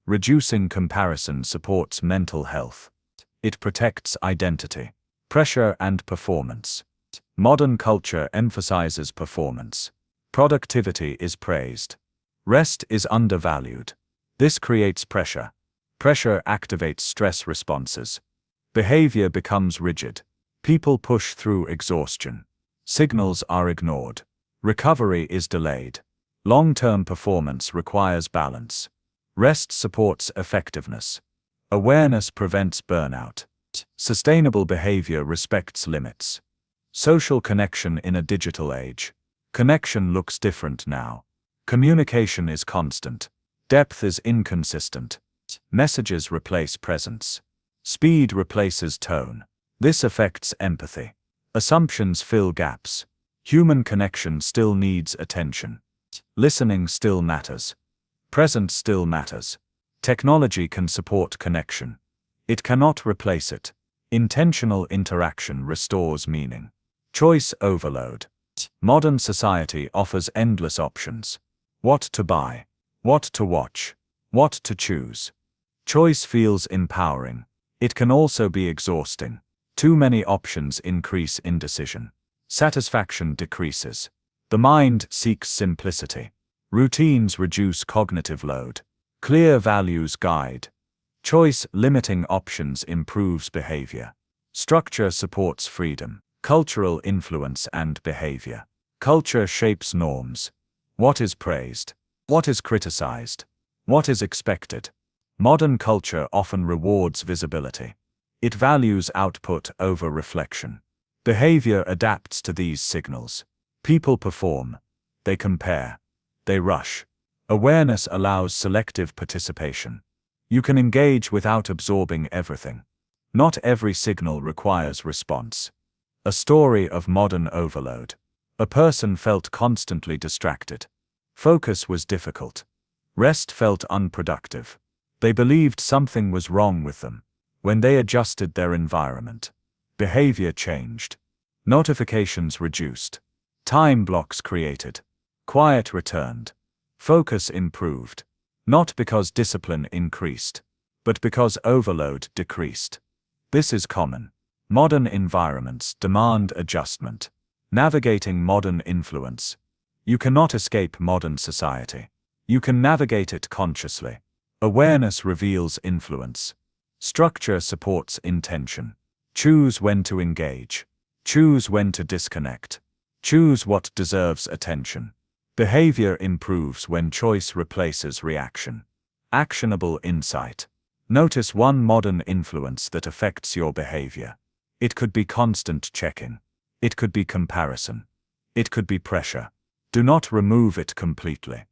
S1: Reducing comparison supports mental health. It protects identity. Pressure and performance. Modern culture emphasizes performance. Productivity is praised. Rest is undervalued. This creates pressure. Pressure activates stress responses. Behavior becomes rigid. People push through exhaustion. Signals are ignored. Recovery is delayed. Long-term performance requires balance. Rest supports effectiveness. Awareness prevents burnout. Sustainable behavior respects limits. Social connection in a digital age. Connection looks different now. Communication is constant. Depth is inconsistent. Messages replace presence. Speed replaces tone. This affects empathy. Assumptions fill gaps. Human connection still needs attention. Listening still matters. Presence still matters. Technology can support connection. It cannot replace it. Intentional interaction restores meaning. Choice overload. Modern society offers endless options. What to buy, what to watch, what to choose. Choice feels empowering. It can also be exhausting. Too many options increase indecision. Satisfaction decreases. The mind seeks simplicity. Routines reduce cognitive load. Clear values guide. Choice limiting options improves behavior. Structure supports freedom. Cultural influence and behavior. Culture shapes norms. What is praised? What is criticized? What is expected? Modern culture often rewards visibility. It values output over reflection. Behavior adapts to these signals. People perform. They compare. They rush. Awareness allows selective participation. You can engage without absorbing everything. Not every signal requires response. A story of modern overload. A person felt constantly distracted. Focus was difficult. Rest felt unproductive. They believed something was wrong with them. When they adjusted their environment, behavior changed. Notifications reduced. Time blocks created. Quiet returned. Focus improved. Not because discipline increased, but because overload decreased. This is common. Modern environments demand adjustment. Navigating modern influence. You cannot escape modern society. You can navigate it consciously. Awareness reveals influence. Structure supports intention. Choose when to engage. Choose when to disconnect. Choose what deserves attention. Behavior improves when choice replaces reaction. Actionable insight. Notice one modern influence that affects your behavior. It could be constant checking. It could be comparison. It could be pressure. Do not remove it completely.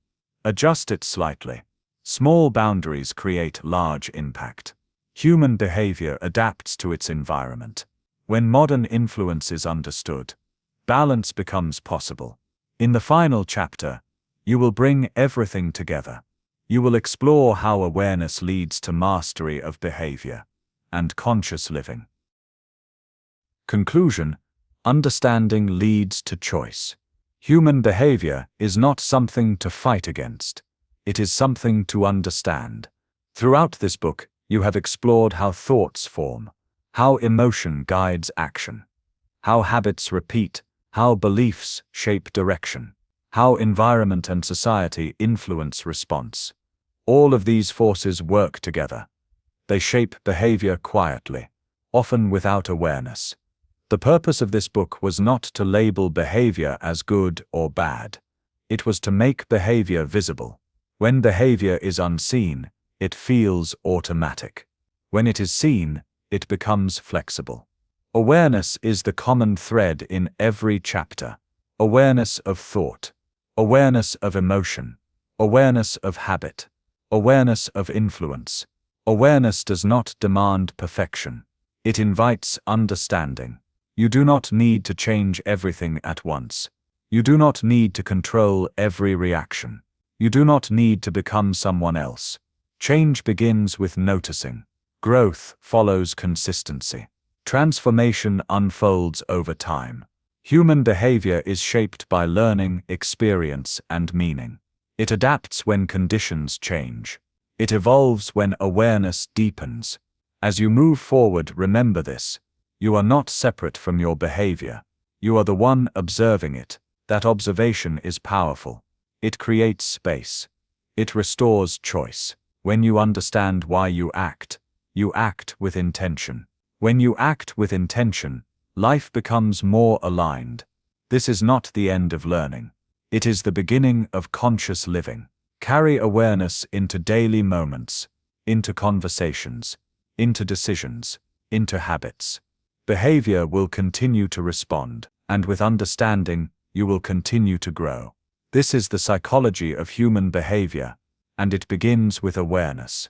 S1: Adjust it slightly. Small boundaries create large impact. Human behavior adapts to its environment. When modern influence is understood, balance becomes possible. In the final chapter, you will bring everything together. You will explore how awareness leads to mastery of behavior and conscious living. Conclusion: understanding leads to choice. Human behavior is not something to fight against. It is something to understand. Throughout this book, you have explored how thoughts form, how emotion guides action, how habits repeat, how beliefs shape direction, how environment and society influence response. All of these forces work together. They shape behavior quietly, often without awareness. The purpose of this book was not to label behavior as good or bad. It was to make behavior visible. When behavior is unseen, it feels automatic. When it is seen, it becomes flexible. Awareness is the common thread in every chapter. Awareness of thought, awareness of emotion, awareness of habit, awareness of influence, Awareness does not demand perfection. It invites understanding. You do not need to change everything at once. You do not need to control every reaction. You do not need to become someone else. Change begins with noticing. Growth follows consistency. Transformation unfolds over time. Human behavior is shaped by learning, experience, and meaning. It adapts when conditions change. It evolves when awareness deepens. As you move forward, remember this. You are not separate from your behavior. You are the one observing it. That observation is powerful. It creates space. It restores choice. When you understand why you act with intention. When you act with intention, life becomes more aligned. This is not the end of learning. It is the beginning of conscious living. Carry awareness into daily moments, into conversations, into decisions, into habits. Behavior will continue to respond, and with understanding, you will continue to grow. This is the psychology of human behavior, and it begins with awareness.